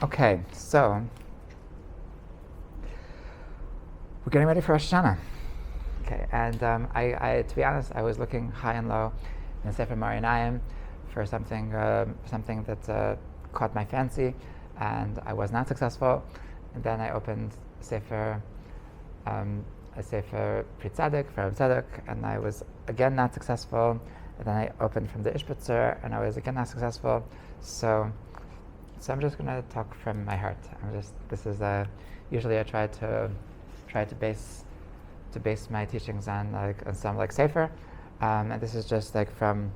Okay, so we're getting ready for Rosh Hashanah. Okay, and to be honest, I was looking high and low in the Sefer Marianayim for something that caught my fancy, and I was not successful. And then I opened a Sefer Pri Tzaddik, for Rav Tzaddik, and I was again not successful. And then I opened from the Ishbitzer, and I was again not successful. So I'm just going to talk from my heart. Usually I try to base my teachings on some sefer, and this is just from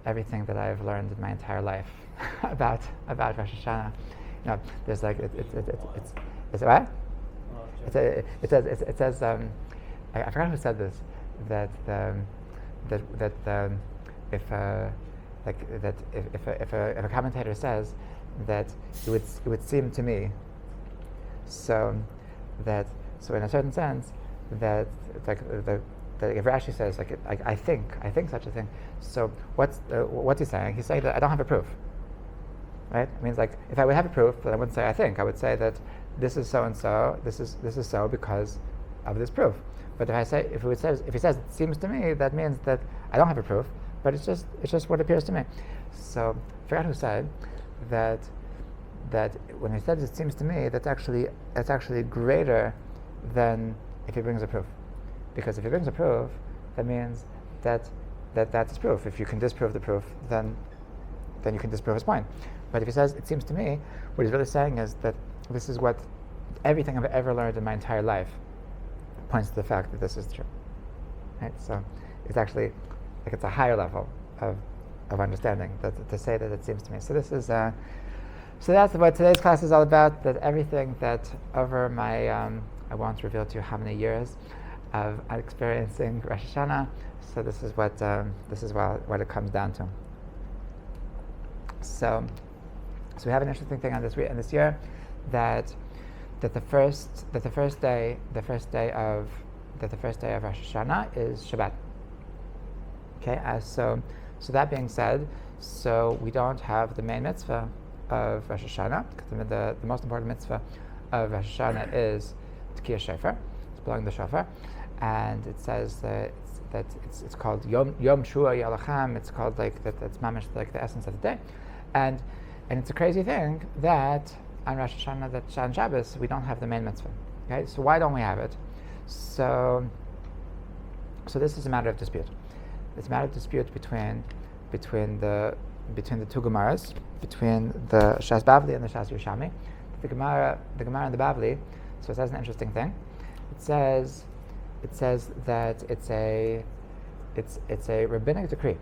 everything that I've learned in my entire life about Rosh Hashanah. There's it says I forgot who said this, that if a commentator says that it would seem to me, so in a certain sense that if Rashi says I think such a thing, so what's he saying? He's saying that I don't have a proof, right? It means if I would have a proof, then I wouldn't say I think. I would say that this is so and so. This is so because of this proof. But if he says it seems to me, that means that I don't have a proof, but it's just what appears to me. So I forgot who said that when he said it seems to me, that's actually greater than if he brings a proof, because if he brings a proof, that means that's his proof. If you can disprove the proof, then you can disprove his point. But if he says it seems to me, what he's really saying is that this is what everything I've ever learned in my entire life points to the fact that this is true. Right? So it's actually it's a higher level of understanding to say that it seems to me. So this is so that's what today's class is all about. That everything that over my I won't reveal to you how many years of experiencing Rosh Hashanah. So this is what it comes down to. So we have an interesting thing on this year that the first day of Rosh Hashanah is Shabbat. Okay, so that being said, so we don't have the main mitzvah of Rosh Hashanah, because the most important mitzvah of Rosh Hashanah is Tkiyah Shofar, it's blowing the shofar, and it says that it's called Yom Shua Yalacham. It's called that's mamish the essence of the day, and it's a crazy thing that on Rosh Hashanah, that on Shabbos we don't have the main mitzvah. Okay, so why don't we have it? So this is a matter of dispute. It's a matter of dispute between the two Gemaras, between the Shas Bavli and the Shas Yerushalmi. The Gemara and the Bavli. So it says an interesting thing. It says that it's a rabbinic decree.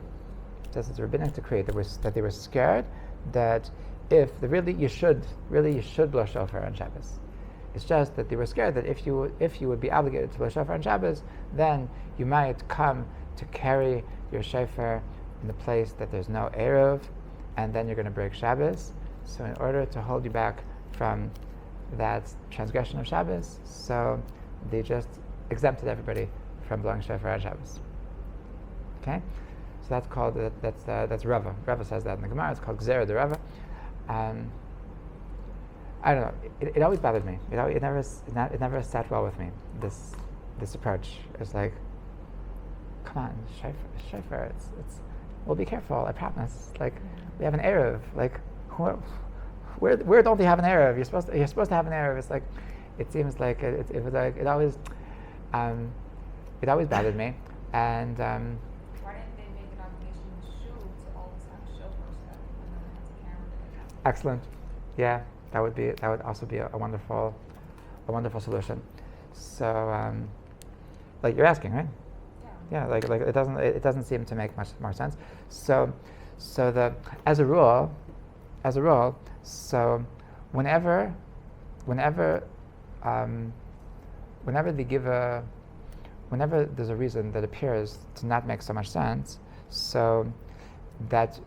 It says it's a rabbinic decree that they were scared that if you should blow shofar on Shabbos. It's just that they were scared that if you would be obligated to blow shofar on Shabbos, then you might come to carry your shofar in the place that there's no eruv, and then you're going to break Shabbos. So in order to hold you back from that transgression of Shabbos, so they just exempted everybody from blowing shofar on Shabbos. Okay, so that's called that's Rava. Rava says that in the Gemara. It's called Gzera de Rava. I don't know. It always bothered me. It never sat well with me. This approach. It's come on, shofar. It's. Well, be careful. I promise. We have an eruv. Where don't they have an eruv? You're supposed to have an eruv. It's it seems it always bothered me. And why didn't they make an obligation in shul to always have shofar set and then they had to carry it? Excellent. Yeah, that would also be a wonderful solution. So, you're asking, right? Yeah, it doesn't seem to make much more sense. So as a rule, so whenever there's a reason that appears to not make so much sense, so that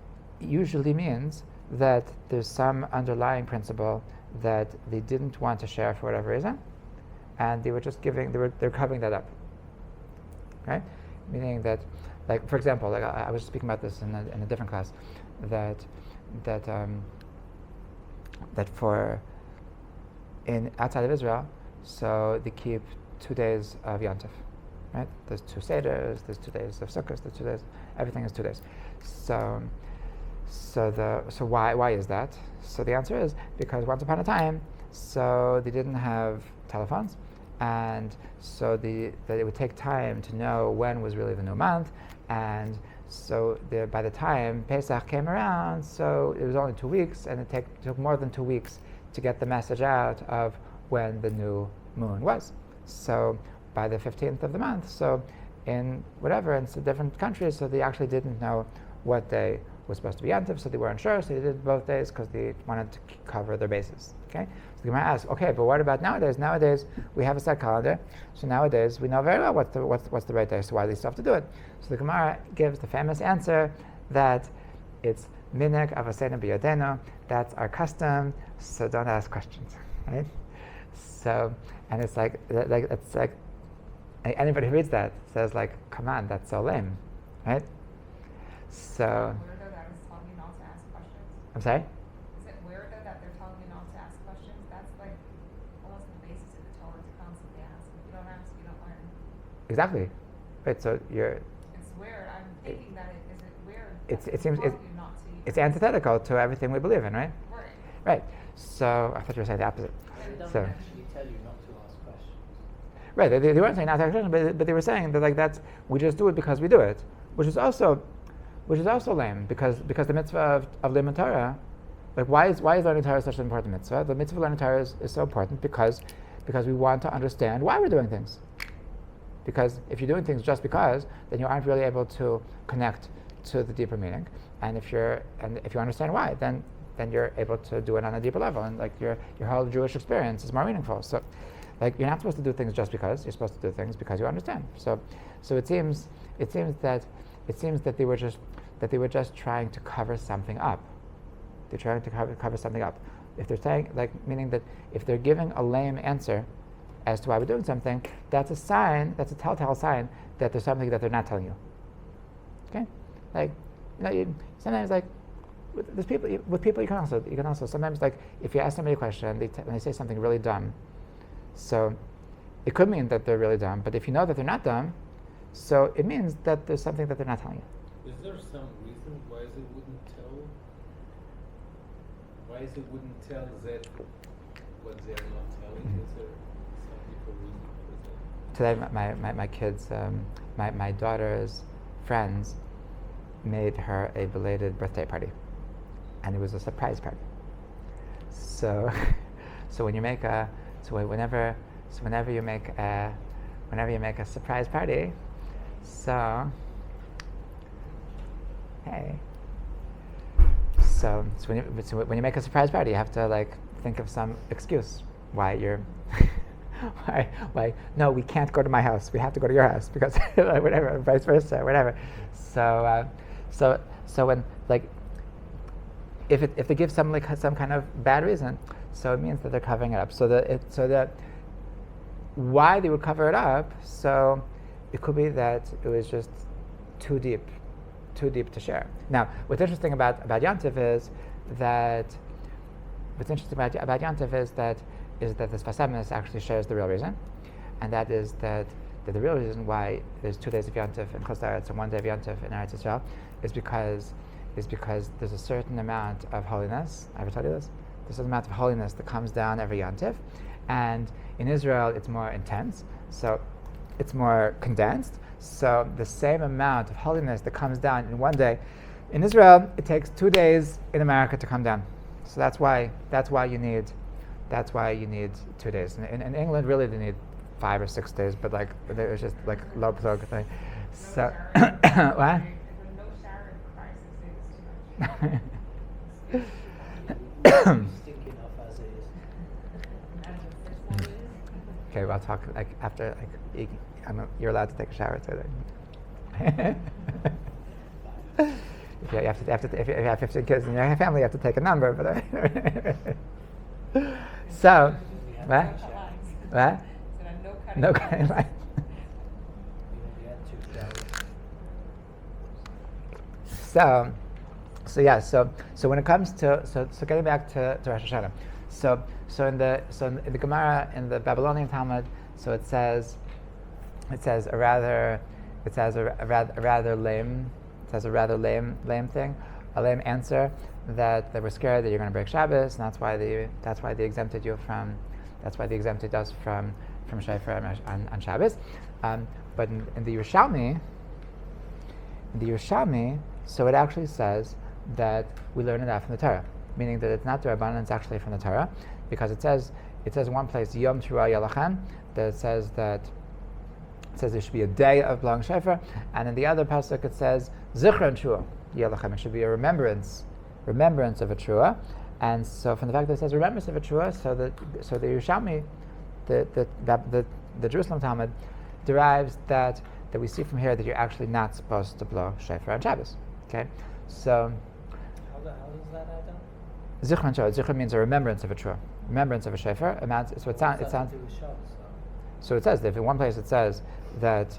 usually means that there's some underlying principle that they didn't want to share for whatever reason, and they're covering that up, right? Meaning that, for example, I was speaking about this in a different class, that that for in outside of Israel, so they keep 2 days of Yontif, right? There's 2 seders, there's 2 days of Sukkot, there's 2 days. Everything is 2 days. So why is that? So the answer is because once upon a time, so they didn't have telephones, and so that it would take time to know when was really the new month, and so by the time Pesach came around, so it was only 2 weeks, and it took more than 2 weeks to get the message out of when the new moon was. So by the 15th of the month, so in different countries, so they actually didn't know what day was supposed to be Yontif, so they weren't sure, so they did both days because they wanted to cover their bases. Okay, so the Gemara asks, okay, but what about nowadays? Nowadays we have a set calendar, so nowadays we know very well what's the right day. So why do they still have to do it? So the Gemara gives the famous answer that it's minik avosenu biyodenu. That's our custom, so don't ask questions, right? So, and it's like anybody who reads that says like, come on, that's so lame, right? So. Weirdo that is telling you not to ask questions? I'm sorry? Is it weirdo that they're telling you not to ask questions? That's like almost the basis of the Torah to constantly ask. If you don't ask, you don't learn. Exactly. Right. So you're. It's weird. I'm thinking that is it weird? It seems you not to it's antithetical to everything we believe in, right? Right. Right. So I thought you were saying the opposite. They don't So. actually tell you not to ask questions. Right. They weren't saying not to ask questions, but they were saying that like we just do it because we do it, which is also lame because the mitzvah of learning Torah, like why is learning Torah such an important mitzvah? The mitzvah of learning Torah is so important because we want to understand why we're doing things. Because if you're doing things just because, then you aren't really able to connect to the deeper meaning. And if you understand why, then you're able to do it on a deeper level, and like your whole Jewish experience is more meaningful. So, like you're not supposed to do things just because. You're supposed to do things because you understand. So it seems that they were just trying to cover something up. They're trying to cover something up. If they're saying, meaning that if they're giving a lame answer as to why we're doing something, that's a telltale sign that there's something that they're not telling you. Okay? Sometimes with people you can also sometimes if you ask somebody a question and they say something really dumb, so it could mean that they're really dumb, but if you know that they're not dumb, so it means that there's something that they're not telling you. Is there some reason why they wouldn't tell? Why they wouldn't tell that what they're not telling? Mm-hmm. Is there some deeper reason for that? Today, my kids, my daughter's friends made her a belated birthday party, and it was a surprise party. So, whenever you make a surprise party, so hey, so when you make a surprise party, you have to think of some excuse why you're. Why? No, we can't go to my house. We have to go to your house because whatever, vice versa, whatever. So when if they give some kind of bad reason, so it means that they're covering it up. So that why they would cover it up. So it could be that it was just too deep to share. Now, what's interesting about Yontif is that the Sfas Emes actually shares the real reason, and that is that the real reason why there's 2 days of Yontif in Chutz La'aretz and 1 day of Yontif in Eretz Yisrael is because there's a certain amount of holiness. I ever told you this? There's a certain amount of holiness that comes down every Yontif, and in Israel it's more intense, so it's more condensed. So the same amount of holiness that comes down in 1 day, in Israel it takes 2 days in America to come down. So that's why you need 2 days. In England, really, they need 5 or 6 days, but it was just low plug thing. So, what? No shower for 5 6 days is too much. Stinking off as it is. Okay, well, I'll talk after. You're allowed to take a shower too. If you have 15 kids in your family, you have to take a number. But so, what? What? No cutting lines. We only had 2 showers. So yeah, so when it comes to so getting back to Rosh Hashanah, so in the Gemara in the Babylonian Talmud, so it says a rather lame thing, a lame answer, that they were scared that you're going to break Shabbos, and that's why they exempted us from shofar on Shabbos. But in the Yerushalmi, so it actually says that we learn it out from the Torah, meaning that it's not the Rabbanan, it's actually from the Torah, because it says in one place Yom Teruah Yalachem, that it says there should be a day of blowing shofar, and in the other pasuk it says Zichron Teruah Yalachem. It should be a remembrance of a Teruah, and so from the fact that it says remembrance of a Teruah, so the Yerushalmi, the Jerusalem Talmud, derives that we see from here that you're actually not supposed to blow shofar on Shabbos. Okay, so How does that add up? Zichron Teruah. Zichron means a remembrance of a Teruah, remembrance of a shofar. So it sounds. So it says that in one place it says that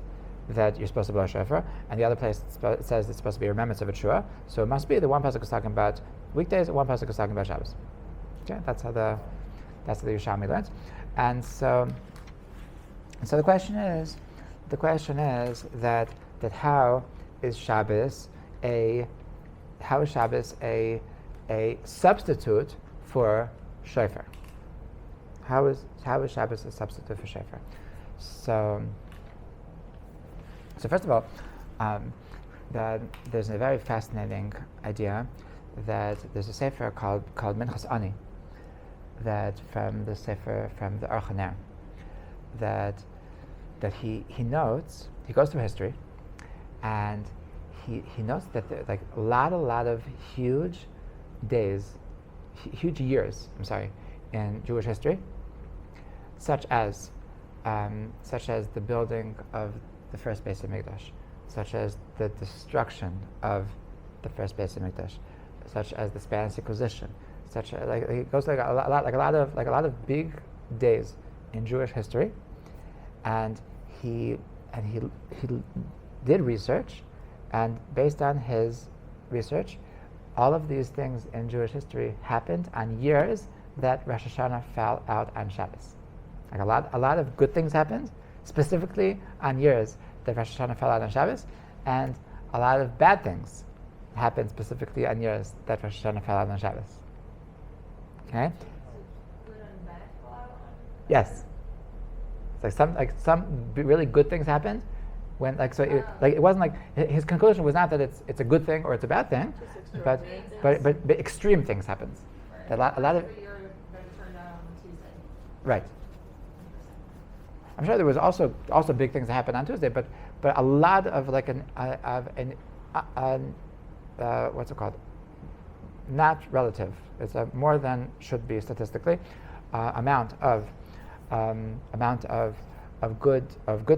you're supposed to blow shofar, and the other place it says it's supposed to be a remembrance of a Teruah. So it must be that one pasuk is talking about weekdays, and one pasuk is talking about Shabbos. Okay, that's how the Yerushalmi learns, and so the question is that how is Shabbos a substitute for shofar? How is Shabbos a substitute for shofar? So first of all, that there's a very fascinating idea that there's a sefer called Minchas Ani, that from the Aruch HaNer, that he notes, he goes through history, and he notes that there are a lot of huge years in Jewish history, such as the building of the first Beis Hamikdash, such as the destruction of the first Beis Hamikdash, such as the Spanish Inquisition, it goes a lot of big days in Jewish history, and he did research, and based on his research, all of these things in Jewish history happened on years that Rosh Hashanah fell out on Shabbos. A lot of good things happened, specifically on years that Rosh Hashanah fell out on Shabbos, and a lot of bad things happened specifically on years that Rosh Hashanah fell out on Shabbos. Okay? Good and bad fall out on? Yes. It's some really good things happened when it wasn't like his conclusion was not that it's a good thing or it's a bad thing, but extreme things happened. Right. A lot of Every year that it turned out on Tuesday. right. I'm sure there was also big things that happened on Tuesday, but a lot of what's it called? Not relative. It's a more than should be statistically amount of good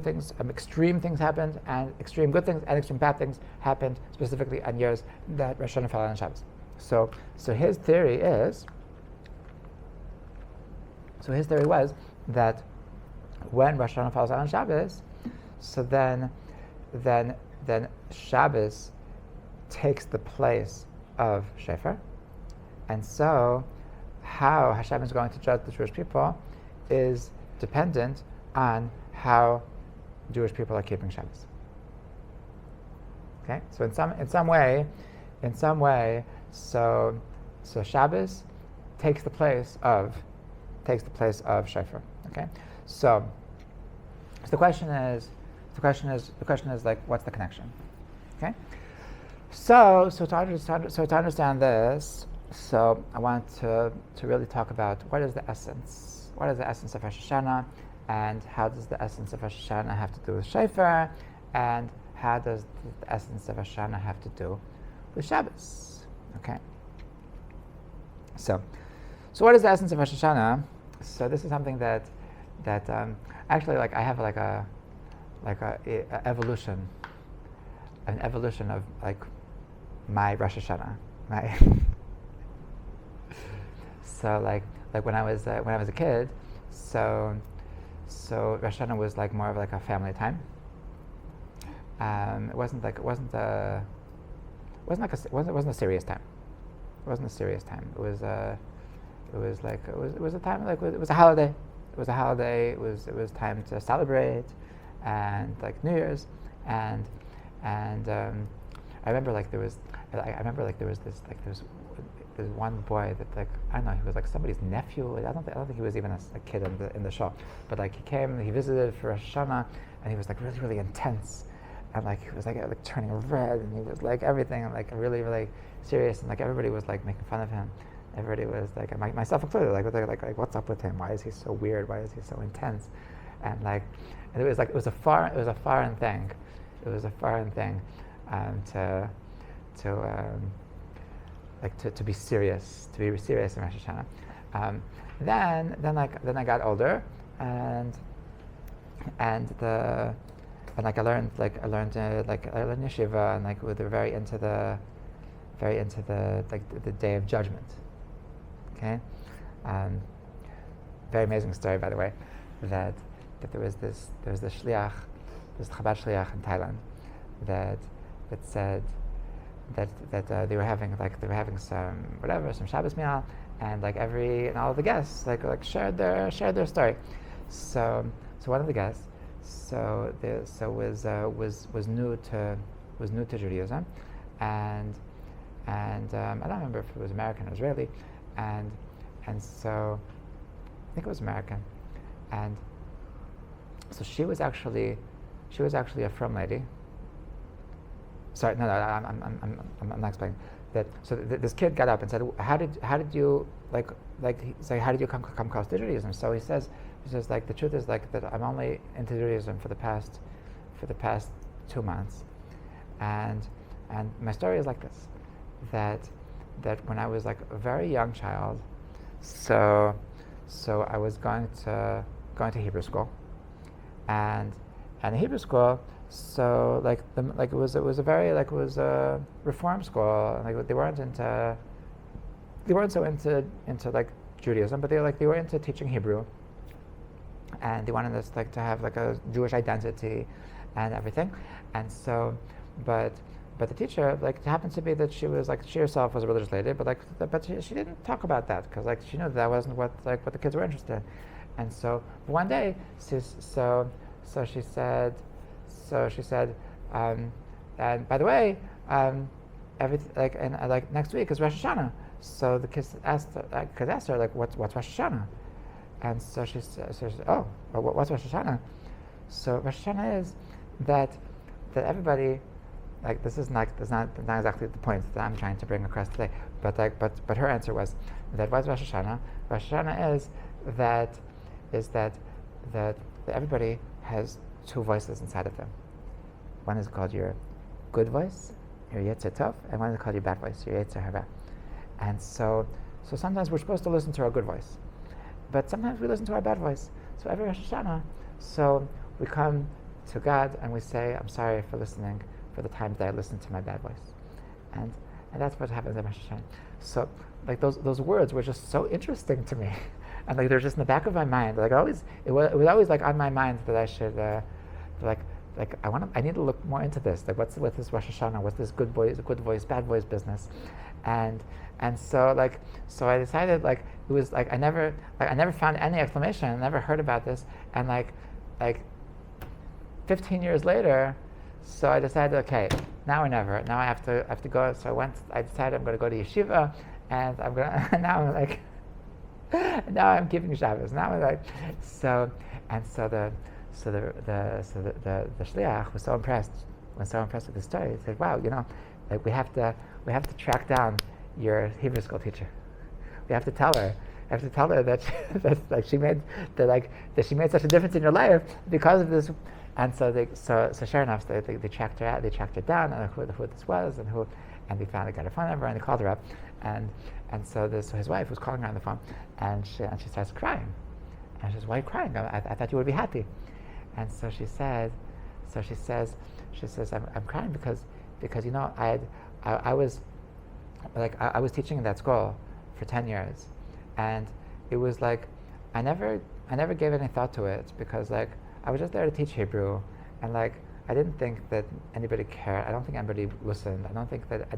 things. Extreme things happened, and extreme good things and extreme bad things happened specifically on years that Rosh Hashanah fell on Shabbos. So his theory was that when Rosh Hashanah falls on Shabbos, so then Shabbos takes the place of shofar, and so how Hashem is going to judge the Jewish people is dependent on how Jewish people are keeping Shabbos. Okay, so in some way, so Shabbos takes the place of shofar. Okay, so the question is like, what's the connection? Okay, so to understand this, so I want to really talk about what is the essence of Rosh Hashanah, and how does the essence of Rosh Hashanah have to do with shofar, and how does the essence of Rosh Hashanah have to do with Shabbos? Okay. So what is the essence of Rosh Hashanah? So this is something that actually, I have an evolution of my Rosh Hashanah. So when I was a kid, so Rosh Hashanah was more of a family time. It wasn't wasn't a serious time. It wasn't a serious time. It was a time like it was a holiday. It was a holiday. It was time to celebrate, and like New Year's, and I remember like there was this one boy that like I don't know, he was like somebody's nephew. I don't think he was even a kid in the show, but like he came, he visited for Rosh Hashanah, and he was like really really intense, and like he was like turning red, and he was like everything, and like really really serious, and like everybody was like making fun of him. Everybody was like, myself included, like what's up with him? Why is he so weird? Why is he so intense? And it was a foreign thing. It was a foreign thing to be serious in Rosh Hashanah. Then I got older, and I learned yeshiva, and like we were very into the day of judgment. Okay, very amazing story, by the way, that there was this shliach, this Chabad shliach in Thailand, that said that they were having some Shabbos meal, and all of the guests shared their story. So one of the guests was new to Judaism, and I don't remember if it was American or Israeli, and so I think it was American, and so she was actually a frum lady. Sorry, no, I'm not explaining that. So this kid got up and said, "How did you how did you come close to Judaism?" So he says like the truth is like that I'm only into Judaism for the past 2 months, and my story is like this, that when I was like a very young child, so I was going to Hebrew school, and in Hebrew school, so it was a reform school, and they weren't so into like Judaism, but they were into teaching Hebrew, and they wanted us to have like a Jewish identity and everything, and so but the teacher happened to be that she herself was a religious lady, but she didn't talk about that because she knew that wasn't what the kids were interested in. And so one day, she said, and by the way, next week is Rosh Hashanah. So the kids asked her what's Rosh Hashanah, and so she said, oh, well, what's Rosh Hashanah? So Rosh Hashanah is that everybody. This is not exactly the point that I'm trying to bring across today, but her answer was that what's Rosh Hashanah? Rosh Hashanah is that everybody has two voices inside of them. One is called your good voice, your Yetzer Tov, and one is called your bad voice, your Yetzer Hara. And so sometimes we're supposed to listen to our good voice, but sometimes we listen to our bad voice. So every Rosh Hashanah, so we come to God and we say, I'm sorry for listening for the times that I listened to my bad voice, and that's what happens at Rosh Hashanah. So those words were just so interesting to me, and they're just in the back of my mind. It was always on my mind that I should I need to look more into this. What's with this Rosh Hashanah? What's this good voice, bad voice business? And so I decided it was I never found any explanation. I never heard about this, and 15 years later. So I decided, okay, now or never. Now I have to go. So I decided I'm going to go to yeshiva, and I'm going to. Now I'm keeping Shabbos. Now I'm the shliach was so impressed with the story. He said, wow, we have to track down your Hebrew school teacher. We have to tell her. that she made such a difference in your life because of this. And so sure enough, they tracked her out. They tracked her down, and who this was, and they got her phone number, and they called her up, and so his wife was calling her on the phone, and she starts crying, and she says, "Why are you crying? I thought you would be happy." And so she says, "I'm crying because I was teaching in that school for 10 years, and it was I never gave any thought to it because I was just there to teach Hebrew, and I didn't think that anybody cared. I don't think anybody listened. I don't think that I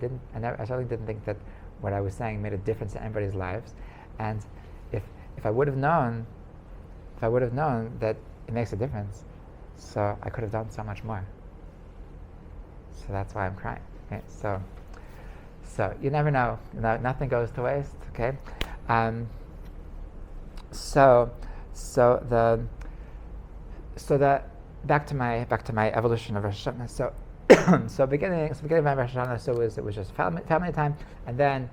certainly didn't think that what I was saying made a difference in anybody's lives. And if I would have known, that it makes a difference, so I could have done so much more. So that's why I'm crying. Right? So you never know. Nothing goes to waste. Okay. So back to my evolution of Rosh Hashanah. So beginning of my Rosh Hashanah, it was just family time, and then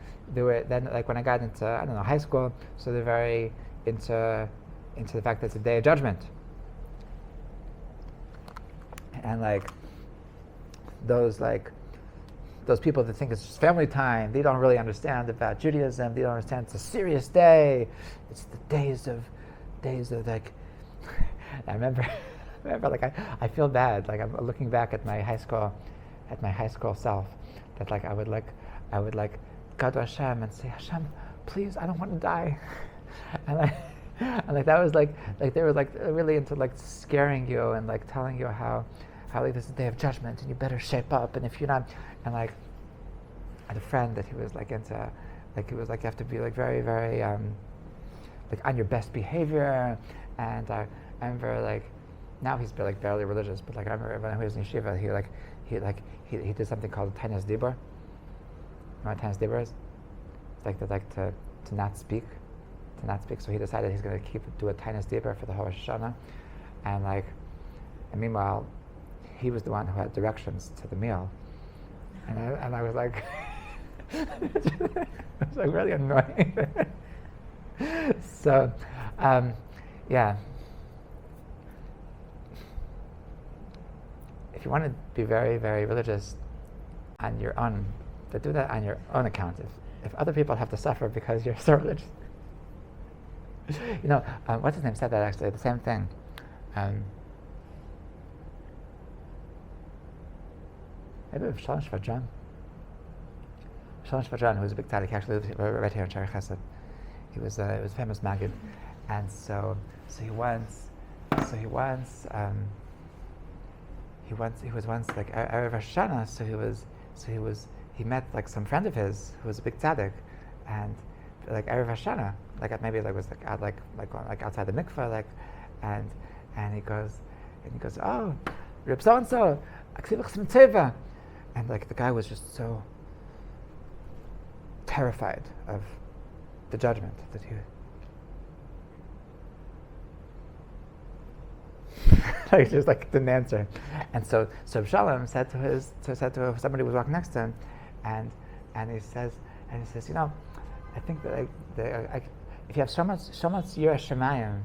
like when I got into high school, so they're very into the fact that it's a day of judgment, and like those people that think it's just family time, they don't really understand about Judaism. They don't understand it's a serious day. It's the days of like. I remember like I feel bad. Like I'm looking back at my high school self. That like I would go to Hashem and say, Hashem, please, I don't want to die. And that was like they were like really into like scaring you and like telling you how like this is the day of judgment and you better shape up, and if you're not, and like I had a friend that he was like into, like he was like you have to be like very very like on your best behavior, and I remember like now he's like barely religious, but like I remember when he was in yeshiva, he did something called Tainas Dibur. You know what Tainas Dibur is? It's like to not speak. So he decided he's going to do a Tainas Dibur for the whole Rosh Hashanah, and meanwhile, he was the one who had directions to the meal, and I was like, it was like really annoying. So, yeah. If you want to be very, very religious on your own, to do that on your own account. If other people have to suffer because you're so religious. What's his name said that actually, the same thing. Maybe it was Shalom Shvadran. Shalom Shvadran, who was a big tzaddik, actually lived right here in Shari Chesed. He was a famous Maggid, and so he was once like Erev Rosh Hashanah. He met like some friend of his who was a big tzaddik, and like Erev Rosh Hashanah, like outside the mikveh, and he goes, oh, Reb so and so, and like the guy was just so terrified of the judgment that he. Like just like didn't answer, and so Shalom said to somebody who was walking next to him, and he says, I think that if you have so much Yirah Shamayim,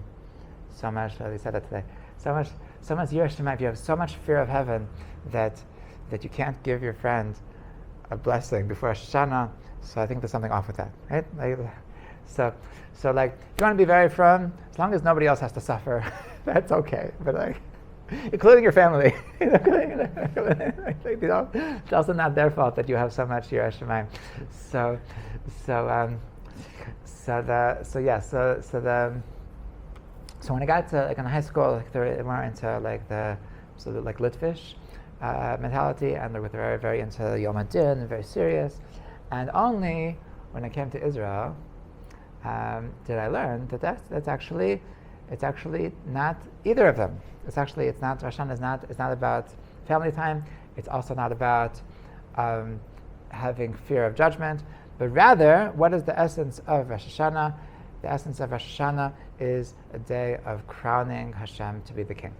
he said that today, so much Yirah Shamayim, if you have so much fear of heaven that you can't give your friend a blessing before Rosh Hashanah, so I think there's something off with that, right? So like if you want to be very firm, as long as nobody else has to suffer, that's okay. But like, including your family, it's also not their fault that you have so much Yirah Shamayim. So when I got to like in high school, like they were more into like the Litvish mentality, and they were very very into Yom Hadin and very serious. And only when I came to Israel did I learn that it's actually not either of them. It's not Rosh Hashanah it's not about family time. It's also not about having fear of judgment, but rather, what is the essence of Rosh Hashanah? The essence of Rosh Hashanah is a day of crowning Hashem to be the king.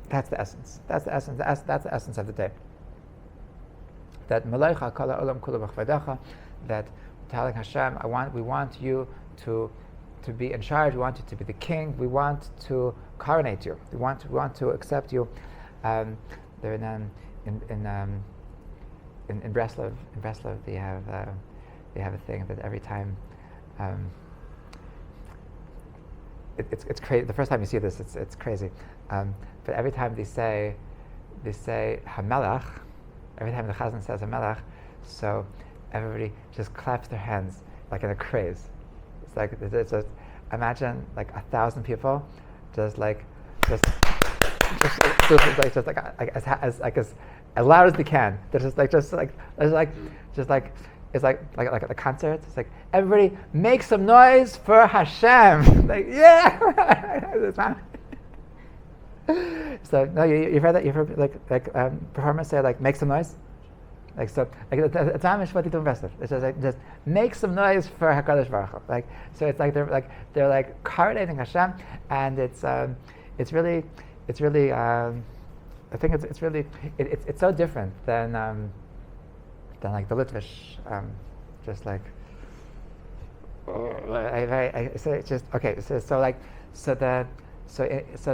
That's the essence. That's the essence of the day. That Melecha Kol Ha'olam Kulu B'Chvadecha, that telling Hashem, we want you to be in charge. We want you to be the king. We want to coronate you. We want to accept you. In Breslov, they have a thing that every time it's crazy. The first time you see this, it's crazy. But every time they say Hamelach, every time the Chazan says Hamelach, so everybody just claps their hands like in a craze. It's like imagine like 1,000 people just as loud as they can. They're just like it's like at the concert. It's like everybody make some noise for Hashem. Like yeah. So no, you've heard that. You've heard performers say like make some noise. Like so, like it's Amish what they do best. It's just like just make some noise for Hakadosh Baruch Hu. Like so, it's like they're coronating Hashem, and it's really I think it's really it's so different than like the Litvish, just like so it's just okay. So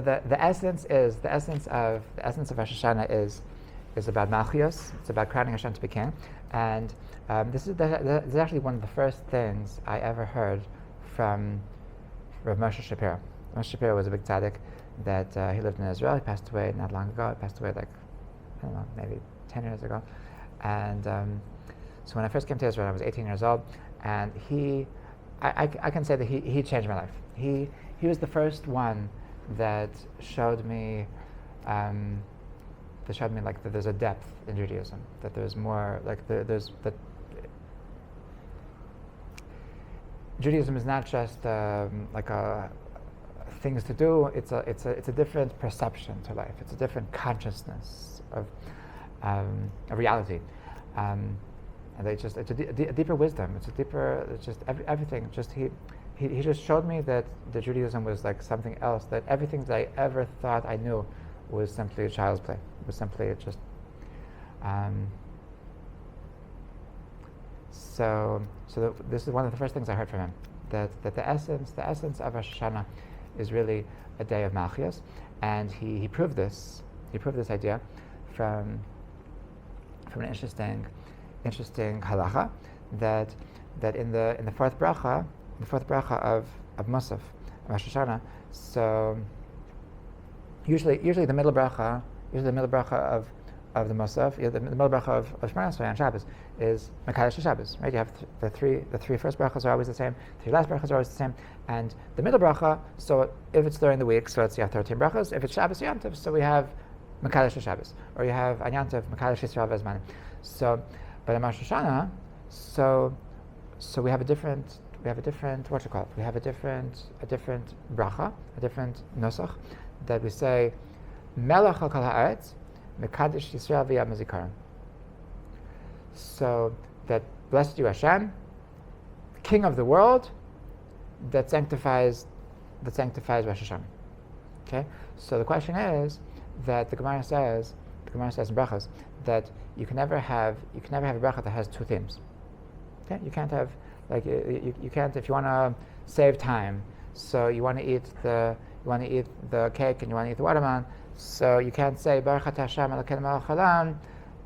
the essence of Rosh Hashanah is about Malchios. It's about crowning Hashem to be king, and this is actually one of the first things I ever heard from Rav Moshe Shapiro. Moshe Shapiro was a big tzaddik that he lived in Israel. He passed away not long ago. He passed away like I don't know, maybe 10 years ago, and so when I first came to Israel, I was 18 years old, and I can say that he changed my life. He was the first one that showed me. That showed me like that there's a depth in Judaism, that there's more like there's that Judaism is not just like a things to do. It's a different perception to life. It's a different consciousness of reality, and it's a deeper wisdom. It's just everything. Just he just showed me that the Judaism was like something else. That everything that I ever thought I knew was simply a child's play. It was simply just. This is one of the first things I heard from him. That the essence of Rosh Hashanah is really a day of Malchios, and he proved this. He proved this idea from an interesting halacha that in the fourth bracha of Musaf, Rosh Hashanah. So usually the middle bracha of the Musaf, the middle bracha of Shemona Esrei on Shabbos is Mekadosh Shabbos, right? You have the three first brachas are always the same, the three last brachas are always the same, and the middle bracha. So if it's during the week, so you have 13 brachas. If it's Shabbos Yom Tov, so we have Mekadosh Shabbos, or you have An Yom Tov Mekadosh Yisrael Vezman. So, but in Rosh Hashanah, so we have a different what you call it? We have a different bracha, a different nusach that we say Melech al Kol Haaretz Mekadosh Yisrael v'Yam Zikaron. So that blessed you Hashem, King of the world, that sanctifies Rosh Hashanah. Okay, so the question is that the Gemara says in brachas that you can never have a bracha that has two themes. Okay, you can't have you can't if you want to save time. So you want to eat the cake and you want to eat the watermelon. So you can't say Baruch Atah Hashem Elokeinu Melech Haolam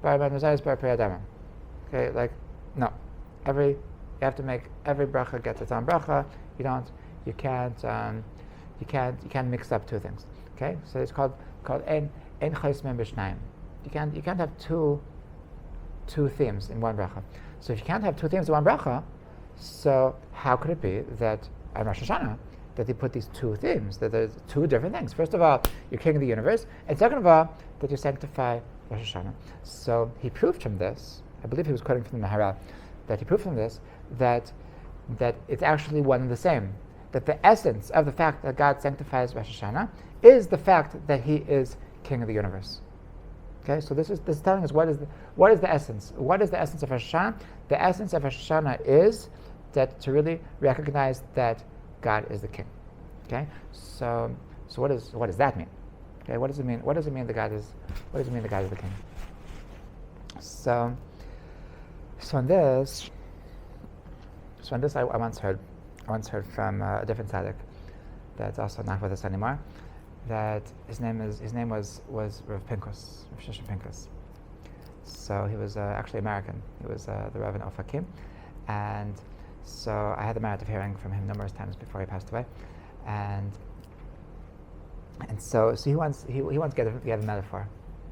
Bar Ben Mezayis Bar Pri Adama. Okay, no. You have to make every bracha gets its own bracha. You can't mix up two things. Okay, so it's called ein chosmim b'shnayim. You can't have two themes in one bracha. So if you can't have two themes in one bracha, so how could it be that on Rosh Hashanah that they put these two themes, that there's two different things? First of all, you're king of the universe, and second of all, that you sanctify Rosh Hashanah. So he proved from this, I believe he was quoting from the Maharal, that he proved from this that it's actually one and the same. That the essence of the fact that God sanctifies Rosh Hashanah is the fact that He is King of the universe. Okay, so this is telling us what is the essence. What is the essence of Rosh Hashanah? The essence of Rosh Hashanah is that to really recognize that God is the King. Okay, so what does that mean? Okay, what does it mean? What does it mean that God is the King? So on this I once heard from a different tzaddik that's also not with us anymore. That his name was Rav Pinkus, Rav Shishon Pinkus. So he was actually American. He was the Rav in Ofakim, and so I had the merit of hearing from him numerous times before he passed away, and so he once gave a metaphor.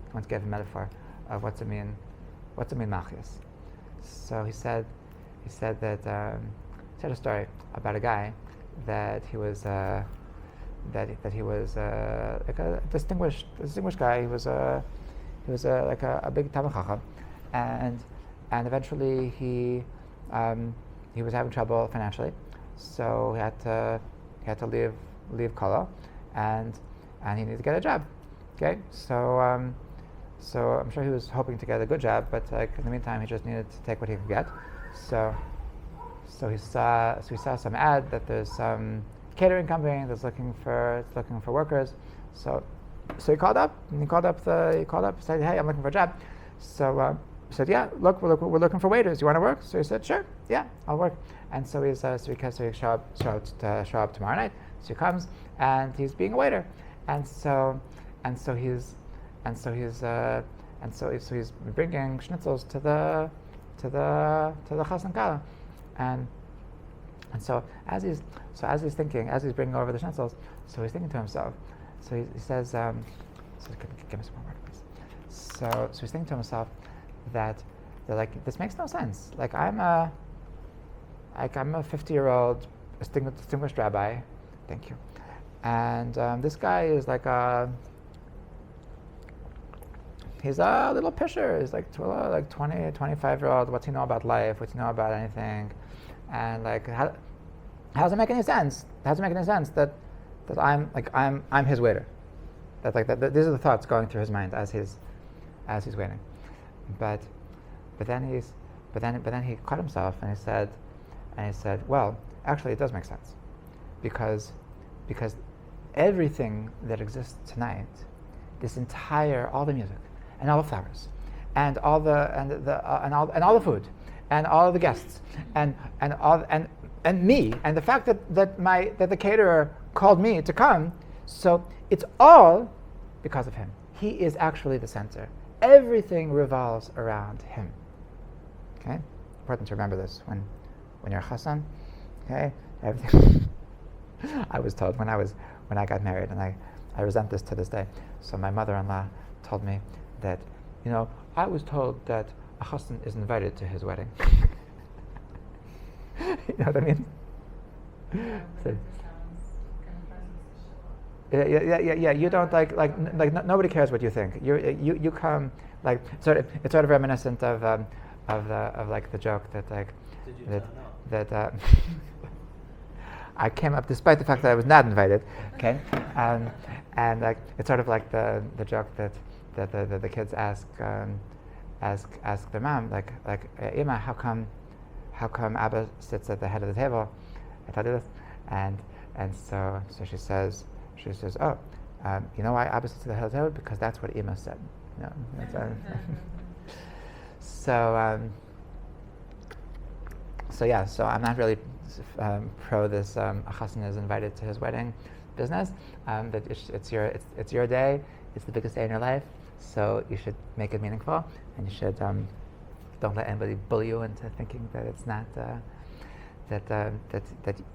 He once gave a metaphor of what's it mean Malchus. So he said that he said a story about a guy that he was that he was like a distinguished guy. He was like a big Talmid Chacham, and eventually he was having trouble financially, so he had to leave Kala, and he needed to get a job. Okay, so I'm sure he was hoping to get a good job, but like in the meantime he just needed to take what he could get. So he saw some ad that there's some catering company that's looking for workers. So he called up said, hey, I'm looking for a job. So he said, yeah, look, we're looking for waiters. You want to work? So he said, sure, yeah, I'll work. And so he show up tomorrow night. So he comes and he's being a waiter, and so he's bringing schnitzels to the Chassan Kala, and so as he's bringing over the schnitzels, so he's thinking to himself. So he says, so give me some more water, please. So he's thinking to himself that like this makes no sense. Like I'm a 50-year-old distinguished rabbi, thank you, and this guy is like he's a little pisher. He's like 20, 25-year-old. What's he know about life? What's he know about anything? And like, how does it make any sense? How does it make any sense that I'm his waiter? That these are the thoughts going through his mind as he's waiting. But then he caught himself and he said, well, actually it does make sense, because everything that exists tonight, all the music and all the flowers and all the food and all the guests and me, and the fact that the caterer called me to come, so it's all because of him. He is actually the center. Everything revolves around him. Okay, important to remember this when you're a chassan. Okay, everything. I was told when I got married, and I resent this to this day. So my mother-in-law told me that, I was told that a chassan is invited to his wedding. You know what I mean? Yeah, So, but it just sounds kind of present. yeah. You don't like nobody cares what you think. You come like it's sort of reminiscent of like the joke that like Did you tell no? that I came up despite the fact that I was not invited. Okay, and like it's sort of like the joke that the kids ask their mom like Ima, how come Abba sits at the head of the table? I told you this, and so she says, oh, you know why Abba sits at the head of the table? Because that's what Ima said. So I'm not really pro this a chassan is invited to his wedding business. That it's your day. It's the biggest day in your life, so you should make it meaningful, and you should don't let anybody bully you into thinking that it's not that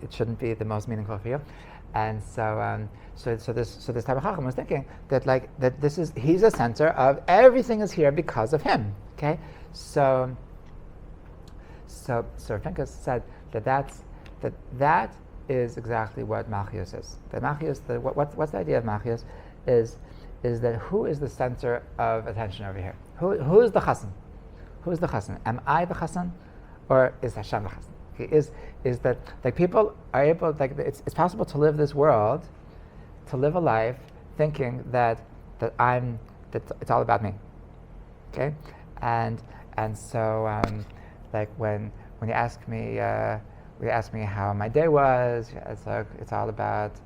it shouldn't be the most meaningful for you. And so this Talmid Chacham was thinking that he's the center of everything is here because of him. Okay, so Pinchas said that is exactly what Malchus is. That Malchus, what's the idea of Malchus is that who is the center of attention over here? Who is the chassan? Who is the chassan? Am I the chassan, or is Hashem the chassan? Okay, is that like people are able, like it's possible to live this world, to live a life thinking that it's all about me. Okay, and so like when you ask me how my day was, it's all about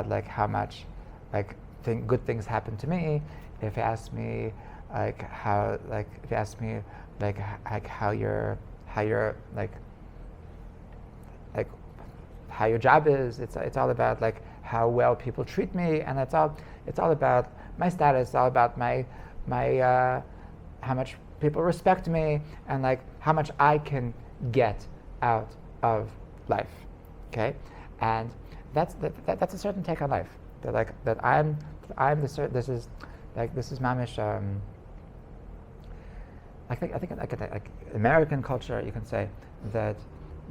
like how much like good things happen to me. If you ask me how your job is, it's all about like how well people treat me, and it's all about my status. It's all about my how much people respect me, and like how much I can get out of life. Okay, and that's a certain take on life. That I'm this is mamish. I think like American culture, you can say that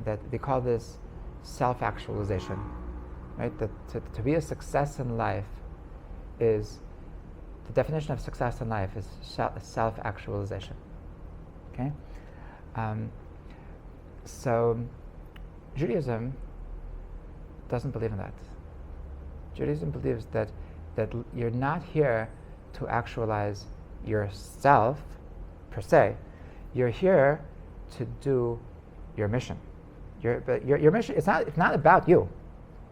they call this self-actualization. right? That to be a success in life is, the definition of success in life is self-actualization. Okay, so Judaism doesn't believe in that. Judaism believes that you're not here to actualize yourself per se. You're here to do your mission. Your mission. It's not about you.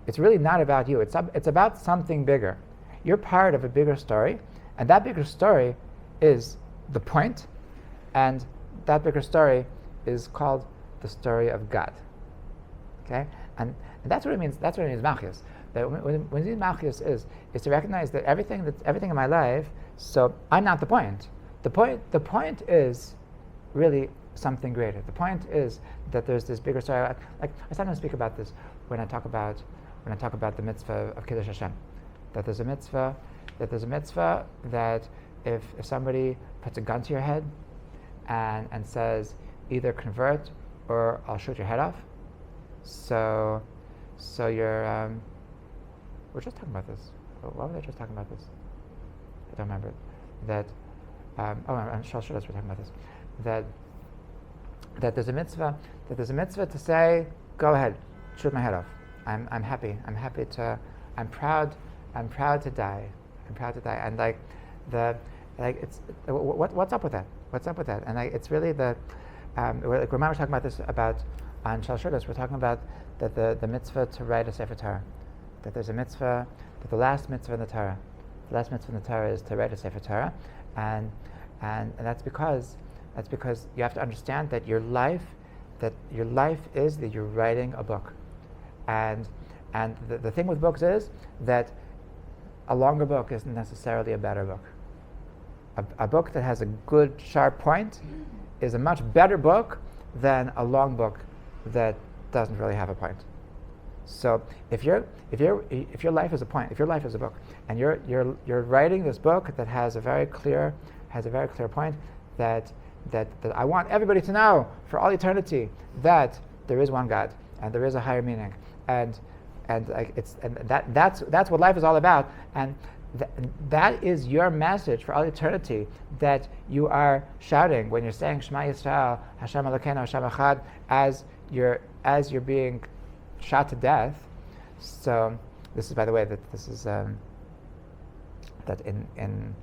It's really not about you. It's about something bigger. You're part of a bigger story, and that bigger story is the point, and that bigger story is called the story of God. Okay, and that's what it means. That's what it means, Malchus. That when it Malchus is to recognize that everything in my life. So I'm not the point. The point is really something greater. The point is that there's this bigger story. Like I sometimes speak about this when I talk about the mitzvah of Kiddush Hashem. That there's a mitzvah that if somebody puts a gun to your head and says either convert or I'll shoot your head off. So you're we're just talking about this. Why were they just talking about this? I don't remember. That I'm sure we're talking about this. That there's a mitzvah to say, go ahead, shoot my head off. I'm happy. I'm proud to die. And it's what's up with that? What's up with that? And it's really like Ramon was talking about this on Shal Shudas. We're talking about that the mitzvah to write a Sefer Torah. That there's a mitzvah, that the last mitzvah in the Torah is to write a Sefer Torah, and that's because you have to understand that your life is that you're writing a book, and the thing with books is that a longer book isn't necessarily a better book. A book that has a good sharp point is a much better book than a long book that doesn't really have a point. So if your life is a point, if your life is a book, and you're writing this book that has a very clear point that I want everybody to know for all eternity that there is one God and there is a higher meaning, and that's what life is all about, and that is your message for all eternity that you are shouting when you're saying Shema Yisrael, Hashem Elokeinu, Hashem Echad, as you're being shot to death. So this is, by the way, that in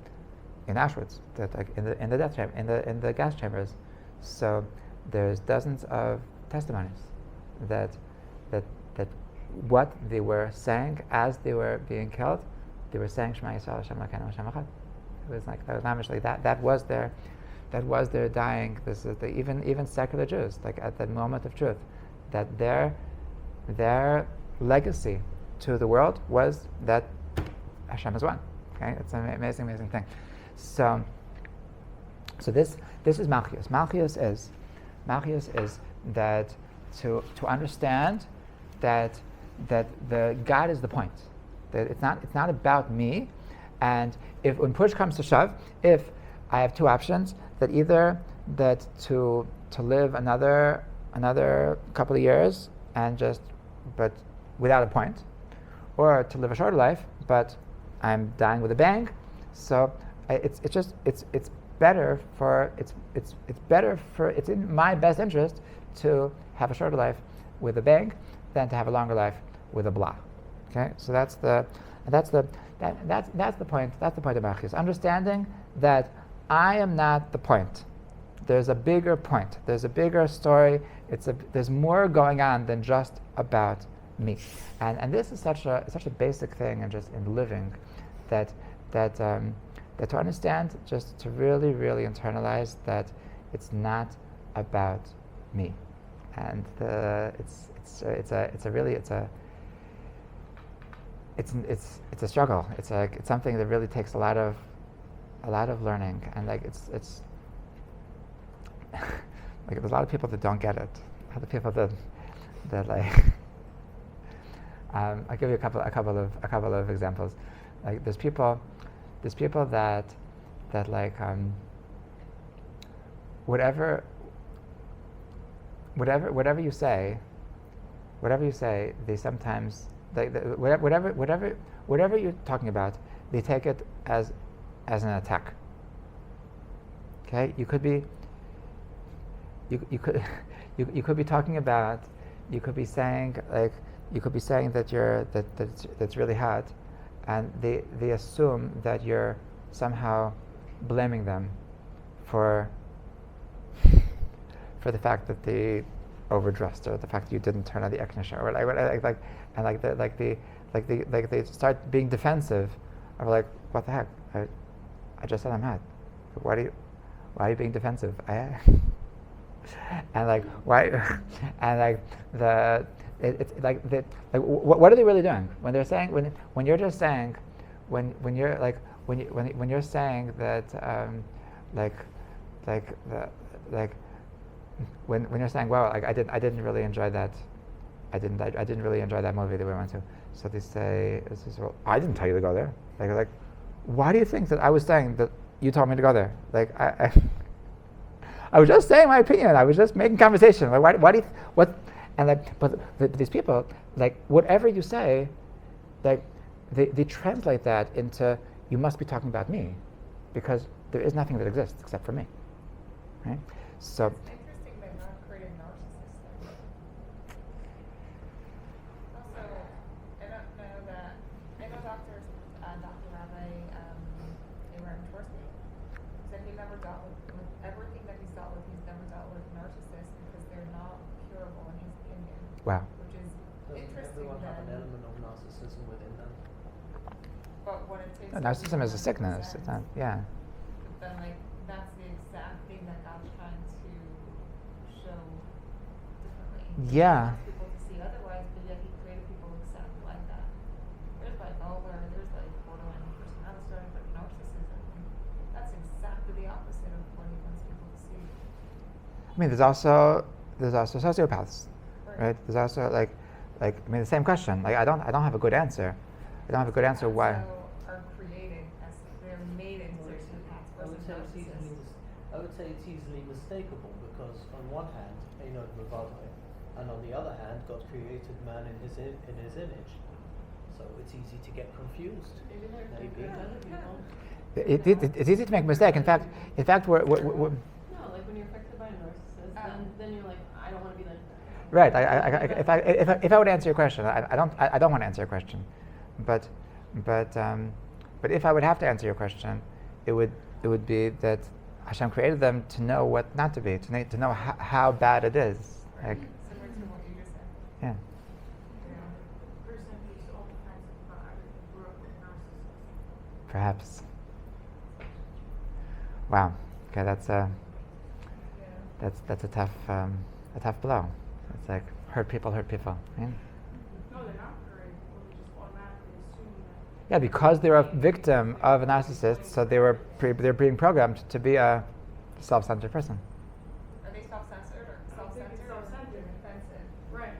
Auschwitz, that like in the death chamber, in the gas chambers. So there's dozens of testimonies that what they were saying as they were being killed, they were saying Shema Yisrael, Hashem Elokeinu, Hashem Echad. It was like that was their dying. This is even secular Jews, like at the moment of truth, that their legacy to the world was that Hashem is one. Okay, it's an amazing thing. So this is Malchus. Malchus is that to understand that the God is the point. That it's not about me, and if when push comes to shove, if I have two options, that either that to live another couple of years but without a point, or to live a shorter life but I'm dying with a bang. So it's in my best interest to have a shorter life with a bang than to have a longer life with a blah. Okay, so that's the point. That's the point of Malchus. Understanding that I am not the point. There's a bigger point. There's a bigger story. There's more going on than just about me. And this is such a basic thing, and just in living, that to understand, just to really internalize that it's not about me, and it's a struggle. It's something that really takes a lot of learning, and like it's like there's a lot of people that don't get it. Other people that like I'll give you a couple of examples. Like there's people that like whatever you say, they sometimes Whatever you're talking about, they take it as an attack. Okay, you could be you could you could be talking about, you could be saying that that's really hot, and they assume that you're somehow blaming them for the fact that they overdressed, or the fact that you didn't turn on the air conditioner, or they start being defensive, or like, what the heck? I just said I'm hot. Why are you being defensive? And like why? And like it's like what are they really doing when they're saying, when you're just saying, when you're saying that when you're saying, well, like I didn't really enjoy that, I didn't really enjoy that movie that we went to. So they say, well, I didn't tell you to go there. Like why do you think that I was saying that you told me to go there? Like I was just saying my opinion. I was just making conversation. Like why do you what? And like, but these people, like, whatever you say, like they translate that into, you must be talking about me, because there is nothing that exists except for me, right? So. It's interesting they're not creating narcissists. Also, I don't know that, I know Dr. Rabbi Abraham Tversky said he never dealt with everything that he's dealt with. He's never dealt with narcissists because they're not curable in his opinion. Wow. Which is Doesn't interesting. everyone have an Then, element of narcissism within them? but when it takes Narcissism is a sickness. It's not, yeah. But then, like, that's the exact thing that God's trying to show differently. Yeah. He wants people to see otherwise, but yet he created people exactly like that. There's bipolar, there's like borderline personality disorder, but narcissism. That's exactly the opposite of what he wants people to see. I mean, there's also sociopaths, right? There's also like I mean, the same question. Like I don't have a good answer. I don't have a good answer why. So are created as they're made into sociopaths versus narcissists. I would say it's easily mistakable, because on one hand, Einod Mevadai, and on the other hand, God created man in his image. So it's easy to get confused. Maybe. It's easy to make a mistake. In fact, we're No, like when you're affected by a narcissist, then you're like, I don't want to be like that. right. If I would answer your question, I don't want to answer your question, but if I would have to answer your question, it would be that Hashem created them to know what not to be, to know how bad it is. Like, Similar to what you just said. yeah. Perhaps. Wow. Okay, that's a tough blow. It's like hurt people. Right? No, they're not hurting. We just automatically assume that. Yeah, because they're a victim of a narcissist, so they're being programmed to be a self-centered person. Are they self-censored or self-centered or defensive? Right.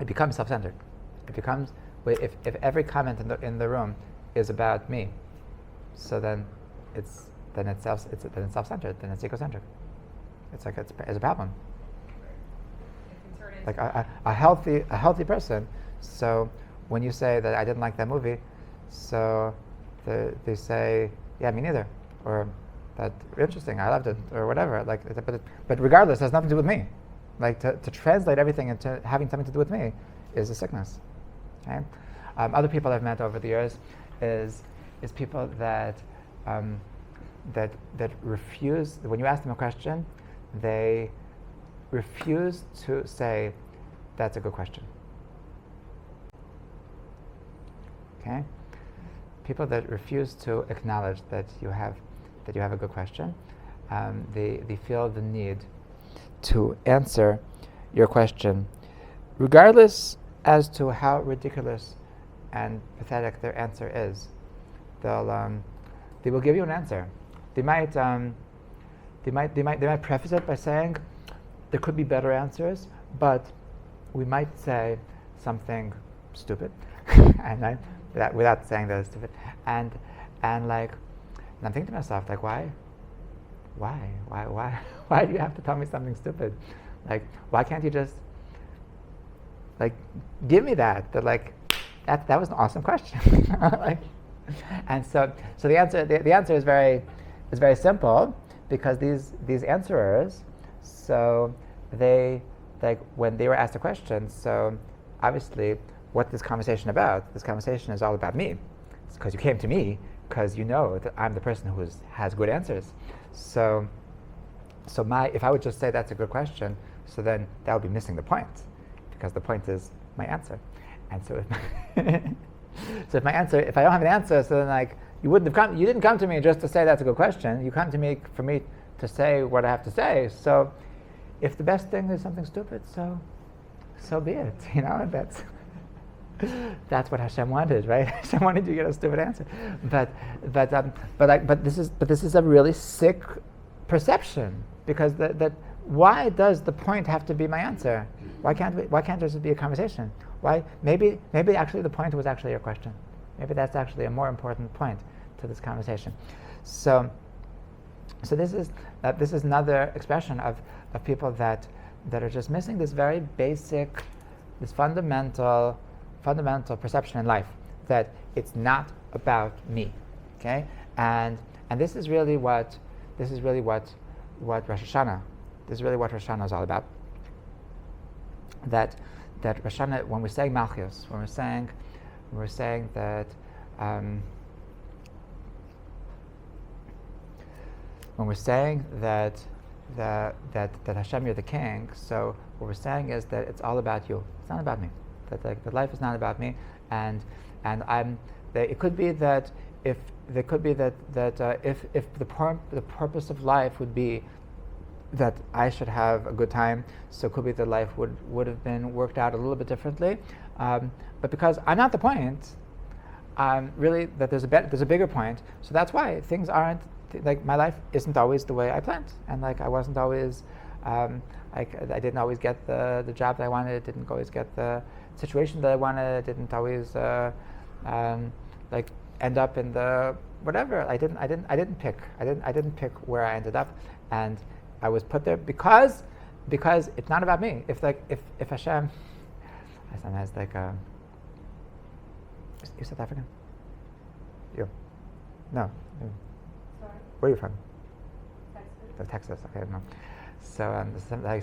It becomes self-centered. It becomes, if every comment in the room is about me, so then it's self-centered. Then it's egocentric. It's like it's a problem. It can turn into Like a healthy person. So when you say that I didn't like that movie, so they say, yeah, me neither, or that interesting, I loved it, or whatever. Like, but regardless, it has nothing to do with me. Like to translate everything into having something to do with me is a sickness. Okay? Other people I've met over the years is people that refuse, when you ask them a question, they refuse to say, that's a good question. Okay? People that refuse to acknowledge that you have a good question, they feel the need to answer your question, regardless as to how ridiculous and pathetic their answer is. They will give you an answer. They might preface it by saying there could be better answers, but we might say something stupid, and without saying that it's stupid, and I'm thinking to myself, like, why do you have to tell me something stupid? Like, why can't you just like, give me that. They're like, that was an awesome question. Like, and so the answer is very simple, because these answerers, so they, like, when they were asked a question, so obviously what this conversation about? This conversation is all about me. It's because you came to me because you know that I'm the person who has good answers. So if I would just say that's a good question, so then that would be missing the point, because the point is my answer. And so if I don't have an answer, so then, like, you didn't come to me just to say that's a good question. You come to me for me to say what I have to say. So if the best thing is something stupid, so be it. That's what Hashem wanted, right? Hashem wanted you to get a stupid answer. But this is a really sick perception, because that why does the point have to be my answer? Why can't there just be a conversation? Why? Maybe actually the point was actually your question. Maybe that's actually a more important point to this conversation. So this is another expression of people that are just missing this very basic, this fundamental perception in life, that it's not about me. Okay, and this is really what Rosh Hashanah. This is really what Rosh Hashanah is all about. That Rosh Hashanah, when we're saying Malchus, when we're saying that when we're saying that Hashem, you're the king, so what we're saying is that it's all about you. It's not about me. That life is not about me, and it could be that if the purpose of life would be that I should have a good time, so it could be that life would have been worked out a little bit differently. But because I'm not the point, really that there's a bigger point. So that's why things aren't, like, my life isn't always the way I planned, and like I wasn't always, I didn't always get the job that I wanted, didn't always get the situation that I wanted, didn't always like end up in the whatever. I didn't pick where I ended up, and I was put there because it's not about me. If Hashem, I sometimes like, you South African? You? No. Sorry? Where are you from? Texas. Texas. Okay, no. So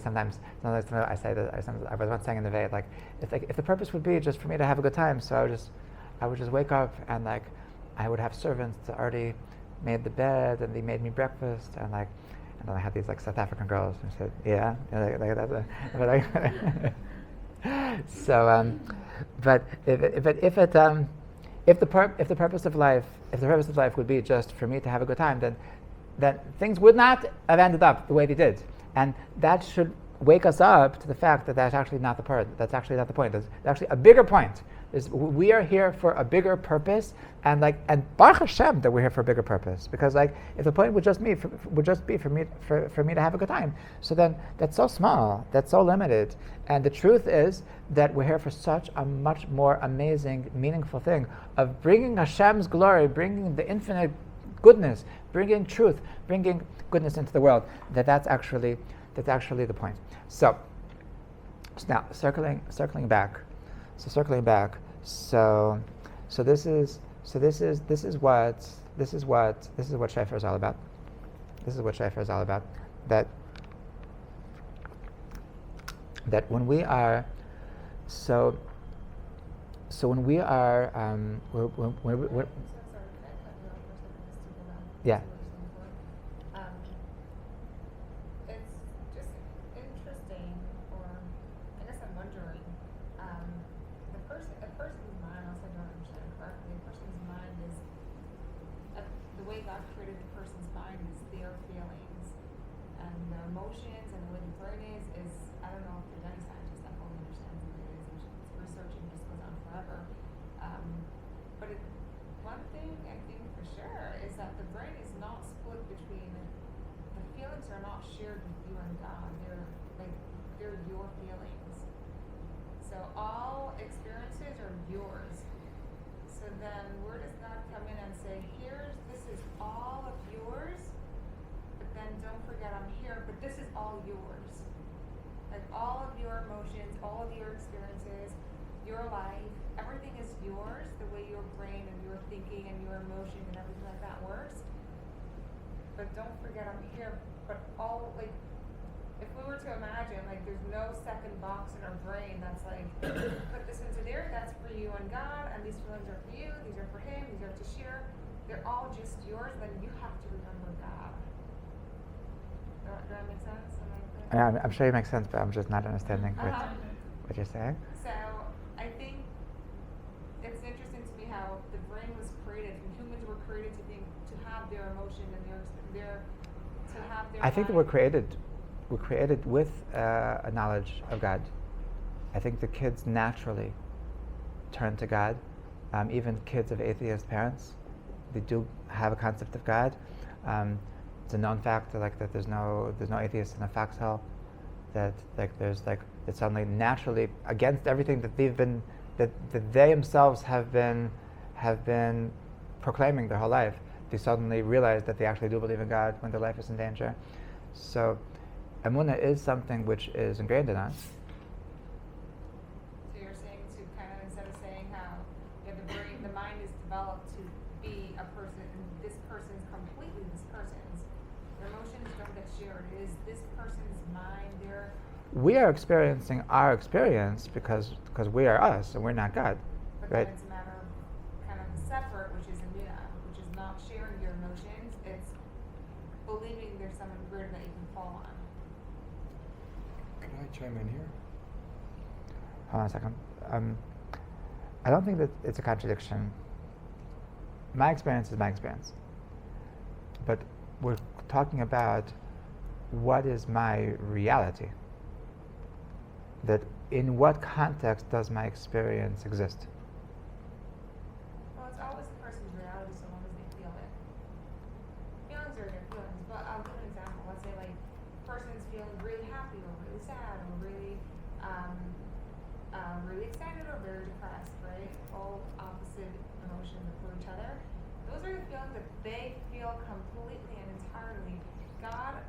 sometimes I say that I was once saying in the Veda, like, if the purpose would be just for me to have a good time, so I would just wake up, and like I would have servants that already made the bed, and they made me breakfast, and like, and then I had these like South African girls and said, yeah, so but if the purpose of life would be just for me to have a good time, then things would not have ended up the way they did, and that should wake us up to the fact that that's actually not the part. That's actually not the point. There's actually a bigger point. We are here for a bigger purpose, and Baruch Hashem that we're here for a bigger purpose. Because like, if the point would just be for me to have a good time, so then that's so small, that's so limited. And the truth is that we're here for such a much more amazing, meaningful thing of bringing Hashem's glory, bringing the infinite goodness, bringing truth, bringing goodness into the world. That's actually the point. So now circling back. So this is what Shofar is all about. This is what Shofar is all about. That when we are when we are yeah. It's just interesting, or I guess I'm wondering, a person's mind, also don't understand correctly, a person's mind is, the way God created the person's mind is their feelings, and their emotions, and the way the brain is, I don't know if there's any scientist that fully understands the way it is, researching just goes on forever. But one thing I think for sure is that the brain is not split between, the feelings are not shared with you and God. They're your feelings. So all experiences are yours. So then where does God come in and say, this is all of yours, but then don't forget I'm here, but this is all yours. Like all of your emotions, all of your experiences, your life, everything is yours, the way your brain and your thinking and your emotion and everything like that works. But don't forget I'm here, but all, like, if we were to imagine, like, there's no second box in our brain that's like, put this into there, that's for you and God, and these feelings are for you, these are for him, these are to share. They're all just yours, then you have to remember God. Does that make sense? I'm sure it makes sense, but I'm just not understanding what you're saying. So, I think it's interesting to me how the brain was created, and humans were created to have their emotion and to have their I think that mind. we're created with a knowledge of God. I think the kids naturally turn to God. Even kids of atheist parents, they do have a concept of God. It's a known fact that there's no atheist in a foxhole. That it's suddenly naturally against everything that that they themselves have been proclaiming their whole life. They suddenly realize that they actually do believe in God when their life is in danger. So, Emunah is something which is ingrained in us. So you're saying to kind of, instead of saying how the mind is developed to be a person, and this person's completely this person's. Their emotions don't get shared. It is this person's mind. We are experiencing our experience because we are us and we're not God, but right? then it's a matter of kind of separate, which is Emunah, which is not sharing your emotions. It's believing there's someone greater that you can fall on. Can I chime in here? Hold on a second. I don't think that it's a contradiction. My experience is my experience. But we're talking about what is my reality. That in what context does my experience exist? Well, it's always the person's reality so long as they feel it. Feelings are their feelings, but I'll give an example. Let's say like person's feeling really happy or really sad or really really excited or very depressed, right? All opposite emotions for each other. Those are the feelings that they feel completely and entirely. God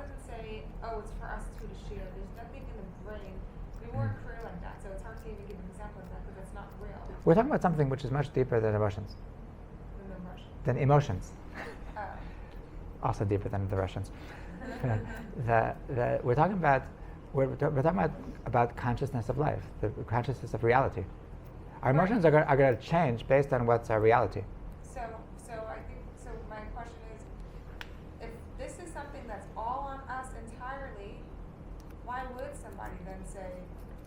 doesn't say, oh, it's for us two to share. There's nothing in the brain. We weren't created like that, so it's hard to even give an example of that because it's not real. We're talking about something which is much deeper than emotions. Than emotions. Also deeper than the Russians. We're talking about consciousness of life, the consciousness of reality. Our emotions are going to change based on what's our reality. So I think my question is, if this is something that's all on us entirely, why would somebody then say,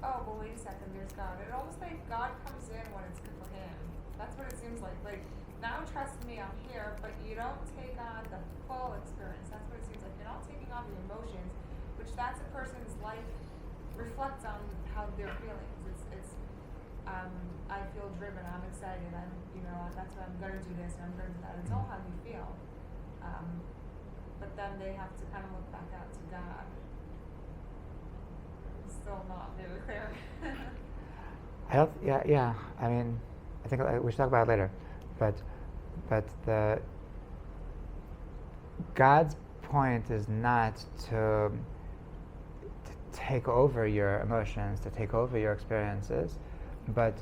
oh, well, wait a second, there's God? It almost like God comes in when it's good for him. That's what it seems like. Like, now trust me, I'm here, but you don't take on the full experience. That's what it seems like. You're not taking on the emotions, which that's a person's life reflects on how they're feeling. It's I feel driven, I'm excited, that's why I'm going to do this, or I'm going to do that. It's all how you feel. But then they have to kind of look back out to God. It's still not very clear. I mean, I think we should talk about it later. But the God's point is not to take over your emotions, to take over your experiences, but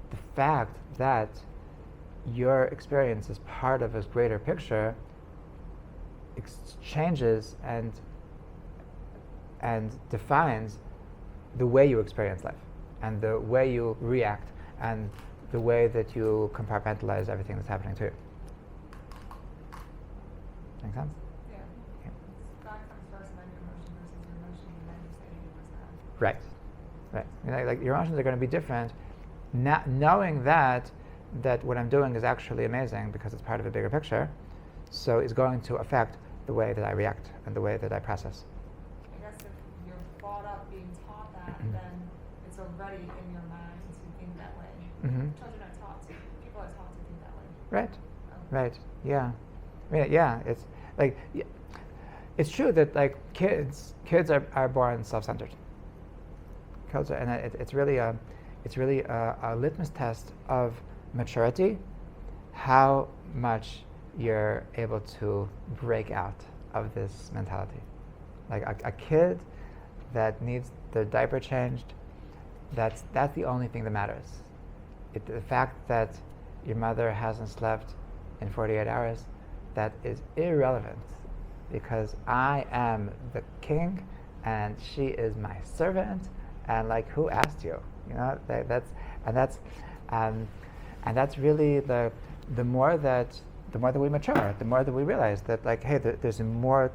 the fact that your experience is part of a greater picture changes and defines the way you experience life and the way you react and the way that you compartmentalize everything that's happening to you. Make sense? Yeah. God comes first, and then your emotion versus your emotion, and then you say it was God. Right. Like your emotions are going to be different. Knowing that what I'm doing is actually amazing because it's part of a bigger picture, so it's going to affect the way that I react and the way that I process. I guess if you're brought up being taught that, then it's already in your mind to think that way. Mm-hmm. Children are taught to. People are taught to think that way. Right. Right. Yeah. I mean, yeah. It's like it's true that like kids are born self-centered. And it's really a litmus test of maturity, how much you're able to break out of this mentality. Like a kid that needs their diaper changed That's the only thing that matters. The fact that your mother hasn't slept in 48 hours, that is irrelevant, because I am the king and she is my servant, and like, who asked you? You know, and that's really the more that we mature, the more that we realize that, like, hey, there's more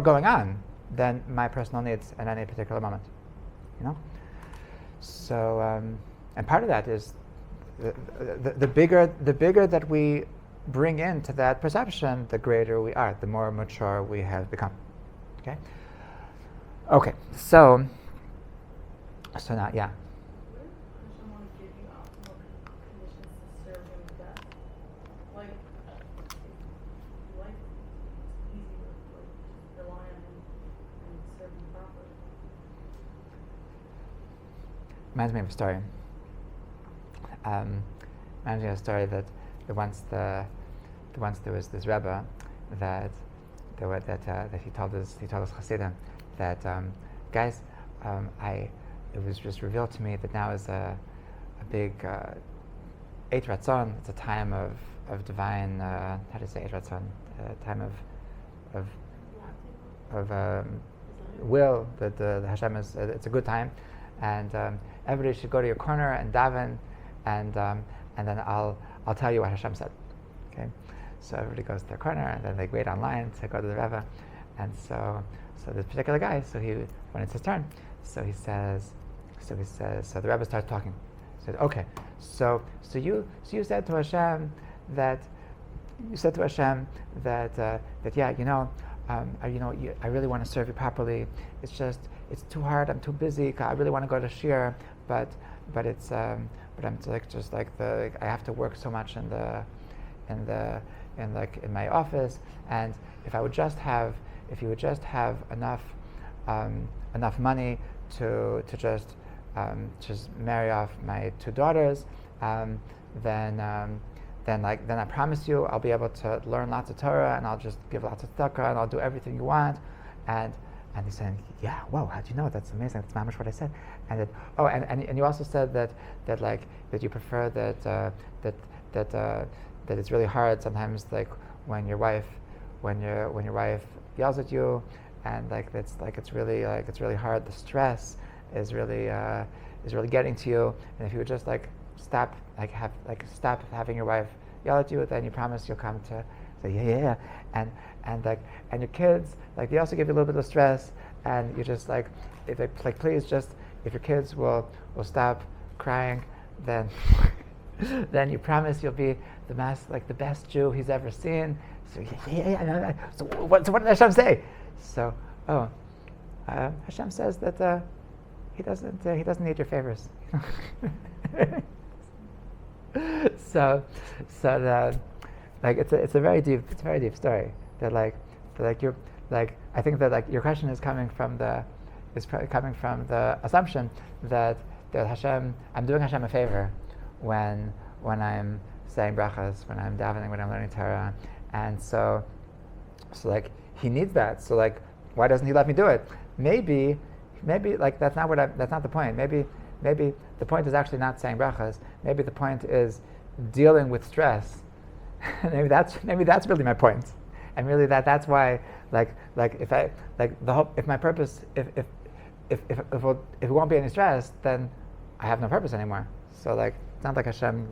going on than my personal needs at any particular moment. You know. So, and part of that is the bigger that we bring into that perception, the greater we are, the more mature we have become. Okay. Okay. So now, yeah. What if Hashem want to give you optimal conditions to serve him best? Like, if you like, it's easy to like just rely on him and serve him properly. Reminds me of a story. Reminds me of a story that once there was this Rebbe that he told his Hasidim that, guys, it was just revealed to me that now is a big Eit Ratzon. It's a time of divine, how do you say Eit Ratzon? A time of will, that the Hashem is, it's a good time, and everybody should go to your corner and daven, and then I'll tell you what Hashem said. Okay, so everybody goes to their corner, and then they wait online to go to the Rebbe, and so this particular guy, when it's his turn, so the Rebbe starts talking. He said, okay, so you said to Hashem that yeah, I really want to serve you properly. It's too hard. I'm too busy. I really want to go to shir, but I'm I have to work so much in my office. And if you would just have enough money to just marry off my two daughters, then I promise you I'll be able to learn lots of Torah, and I'll just give lots of tzedakah, and I'll do everything you want. And he's saying, yeah, whoa, how'd you know? That's amazing. That's mamish what I said. And and you also said that you prefer that it's really hard sometimes, like when your wife yells at you, and it's really hard. The stress is really getting to you. And if you would just stop having your wife yell at you, then you promise you'll come to say yeah. And your kids, they also give you a little bit of stress, and you just please just, if your kids will stop crying, then then you promise you'll be the best Jew he's ever seen. So yeah. So what did Hashem say? So Hashem says that he doesn't need your favors. It's a very deep story. I think that your question is coming from the assumption that Hashem, I'm doing Hashem a favor when I'm saying brachas, when I'm davening, when I'm learning Torah, and so he needs that. So why doesn't he let me do it? Maybe that's not the point. Maybe the point is actually not saying brachas. Maybe the point is dealing with stress. maybe that's really my point. And really that's why if my purpose, if it won't be any stress, then I have no purpose anymore. So it's not like Hashem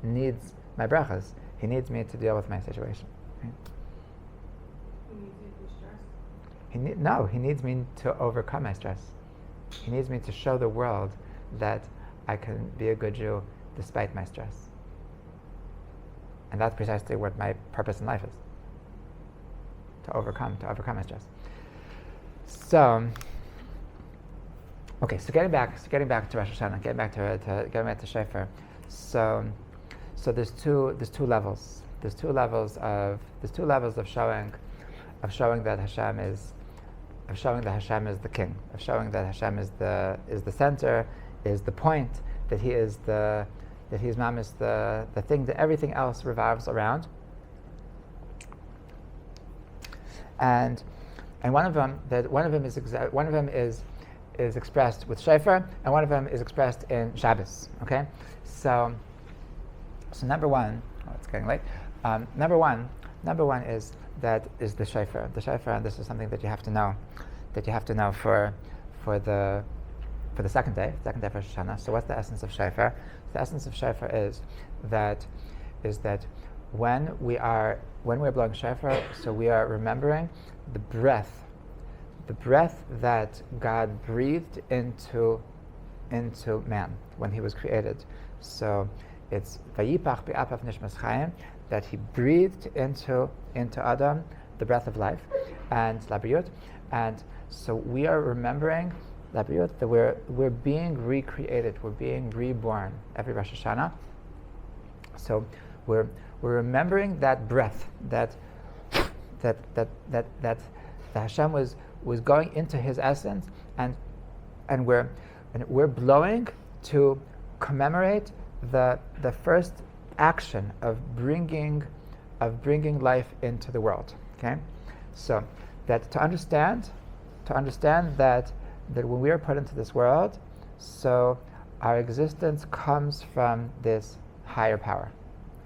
needs my brachas. He needs me to deal with my situation. Right? He needs you to be stressed? He needs me to overcome my stress. He needs me to show the world that I can be a good Jew despite my stress. And that's precisely what my purpose in life is. To overcome my stress. So, okay, so getting back to Rosh Hashanah, getting back to Shofar. So there's two levels. There's two levels of showing that Hashem is the king, of showing that Hashem is the center, is the point, that he is Mamish the thing that everything else revolves around. And one of them is is expressed with shofar, and one of them is expressed in Shabbos. Okay, so number one, it's getting late. Number one is the shofar. The shofar, and this is something that you have to know, for the second day of Rosh Hashanah. So what's the essence of shofar? The essence of shofar is that when we're blowing shofar, so we are remembering the breath that God breathed into man when he was created. So it's Vayipach be'apav nishmas chayim, that he breathed into Adam the breath of life and labriyut, and so we are remembering labriyut, that we're being recreated, we're being reborn every Rosh Hashanah. So we're remembering that breath that Hashem was going into his essence, and we're blowing to commemorate the first action of bringing life into the world. Okay, so that to understand that when we are put into this world, so our existence comes from this higher power.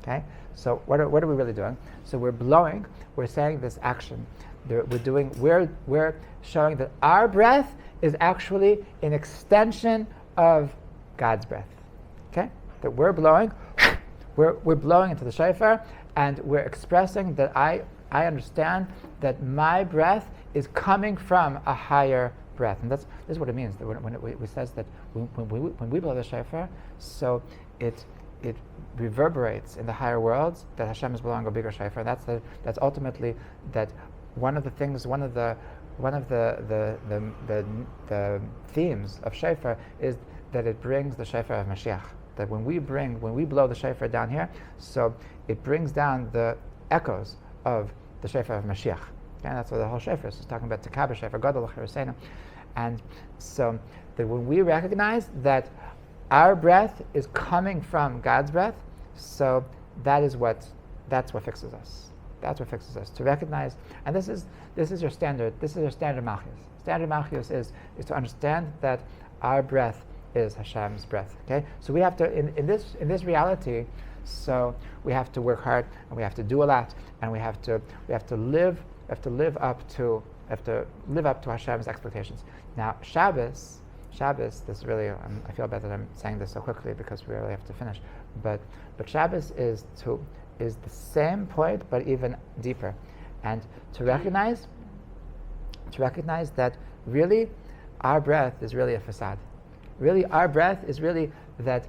Okay, so what are we really doing? So we're saying this action. We're showing that our breath is actually an extension of God's breath. Okay, that we're blowing into the shofar, and we're expressing that I understand that my breath is coming from a higher breath, and this is what it means. That when it says that when we blow the shofar, so it reverberates in the higher worlds that Hashem is blowing a bigger shofar. That's ultimately that one of the themes of shofar is that it brings the shofar of Mashiach. That when we blow the shofar down here, so it brings down the echoes of the shofar of Mashiach. Okay, that's what the whole shofar is talking about. Tekabah shofar gadol l'chirusenu, and so that when we recognize that our breath is coming from God's breath, so that's what fixes us. That's what fixes us. To recognize, and this is your standard. This is your standard malchus. Standard malchus is to understand that our breath is Hashem's breath. Okay, so we have to in this reality. So we have to work hard, and we have to do a lot, and we have to live up to Hashem's expectations. Now Shabbos. This is really, I feel bad that I'm saying this so quickly because we really have to finish. But Shabbos is the same point, but even deeper, and to recognize that really our breath is really a facade. Really, our breath is really that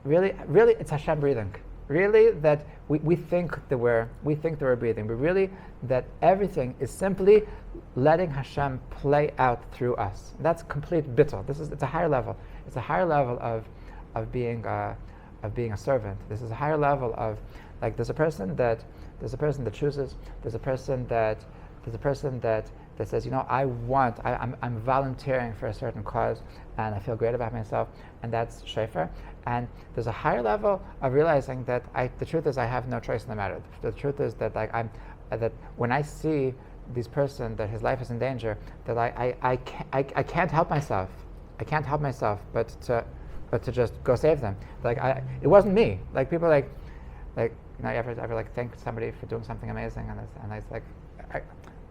really it's Hashem breathing. Really, that we think that we're breathing, but really that everything is simply letting Hashem play out through us. And that's complete bittul. It's a higher level. It's a higher level of being a servant. This is a higher level of, like, there's a person that chooses. There's a person that says, I'm volunteering for a certain cause, and I feel great about myself, and that's shofar. And there's a higher level of realizing that the truth is I have no choice in the matter. The truth is that that when I see this person that his life is in danger, that I can't help myself. I can't help myself but to just go save them. It wasn't me. Like people you ever thank somebody for doing something amazing, and it's like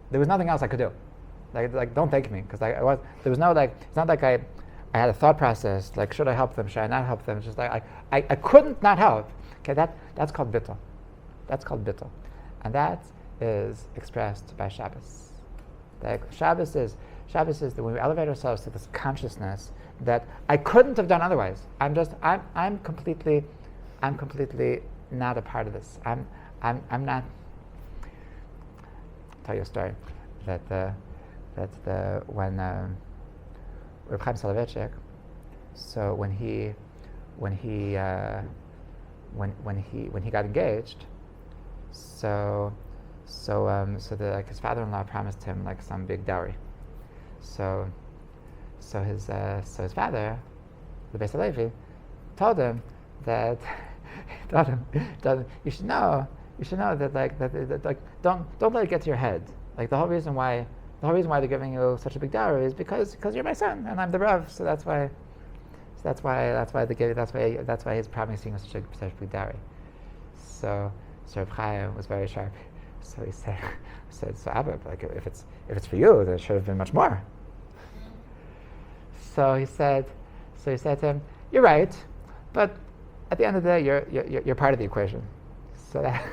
there was nothing else I could do. Like don't thank me, because there was no it's not like I had a thought process like, should I help them, should I not help them? It's just like I couldn't not help. Okay, that's called bittul. That's called bittul, and that is expressed by Shabbos. Shabbos is that when we elevate ourselves to this consciousness that I couldn't have done otherwise. I'm completely not a part of this. I'm not. I'll tell you a story when Reb Chaim Soloveitchik, so when he got engaged, so his father-in-law promised him some big dowry. So his father, the Beis Halevi, told him that you should know that don't let it get to your head. The whole reason why the whole reason why they're giving you such a big dowry is because you're my son and I'm the Rav, so that's why they give you, that's why he's promising you such a big dowry. So Reb Chaim was very sharp. So he said, so Abba, like if it's for you, there should have been much more. So he said to him, you're right, but at the end of the day, you're part of the equation. So that.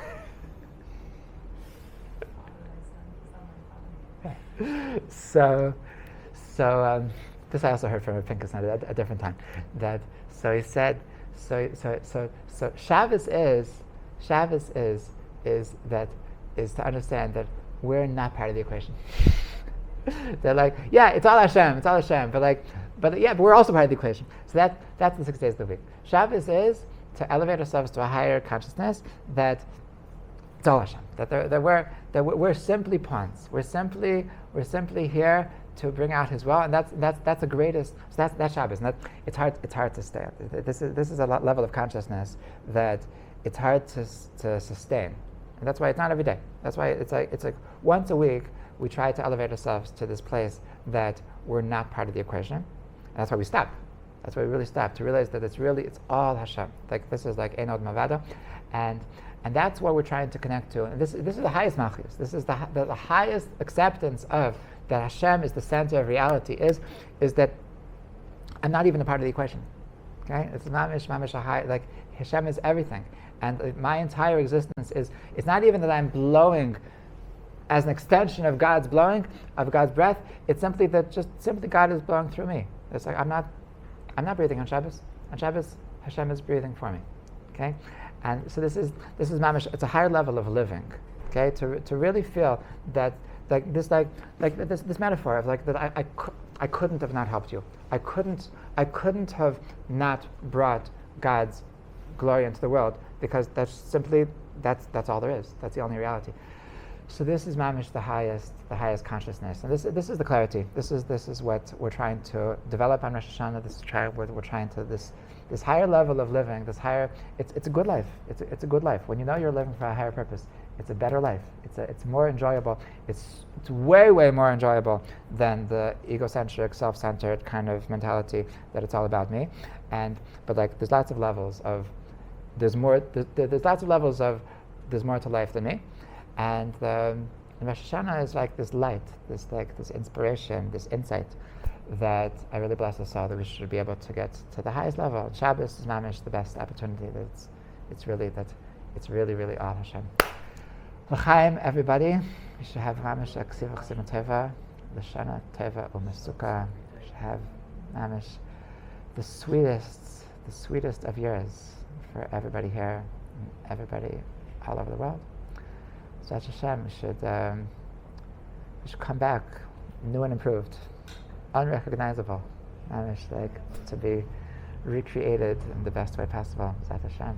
So this I also heard from a Pinkus at a different time. That so he said so Shabbos is to understand that we're not part of the equation. They're like, yeah, it's all Hashem, but we're also part of the equation. So that's the 6 days of the week. Shabbos is to elevate ourselves to a higher consciousness that it's all Hashem. That we're simply pawns. We're simply here to bring out His will, and that's the greatest. So that's Shabbos, and it's hard to stay. This is a level of consciousness that it's hard to sustain, and that's why it's not every day. That's why it's like once a week we try to elevate ourselves to this place that we're not part of the equation, and that's why we stop. That's why we really stop to realize that it's all Hashem. Like this is like Enod Mavado, and that's what we're trying to connect to. And this is the highest malchus. This is the highest acceptance of that Hashem is the center of reality. Is that I'm not even a part of the equation. Okay, it's mamish a high, like Hashem is everything, and my entire existence is. It's not even that I'm blowing as an extension of God's blowing, of God's breath. It's simply that simply God is blowing through me. It's like I'm not breathing on Shabbos. On Shabbos, Hashem is breathing for me. Okay. And so this is mamish. It's a higher level of living, okay. To really feel that this metaphor of like that I couldn't have not helped you. I couldn't have not brought God's glory into the world because that's all there is. That's the only reality. So this is mamish the highest consciousness, and this is the clarity. This is what we're trying to develop on Rosh Hashanah. We're trying to this higher level of living. It's a good life. It's a good life when you know you're living for a higher purpose. It's a better life. It's more enjoyable. It's way more enjoyable than the egocentric, self-centered kind of mentality that it's all about me. But like there's lots of levels of there's more to life than me. And Rosh Hashanah is like this light, this inspiration, this insight that I really bless us all that we should be able to get to the highest level. Shabbos is mamish the best opportunity. It's really all Hashem. L'chaim, everybody. We should have mamish aksiv chesed teva, l'shana teva u'mesuka. We should have mamish the sweetest of years for everybody here, and everybody all over the world. So Hashem should come back new and improved, unrecognizable, like to be recreated in the best way possible. Zat Hashem.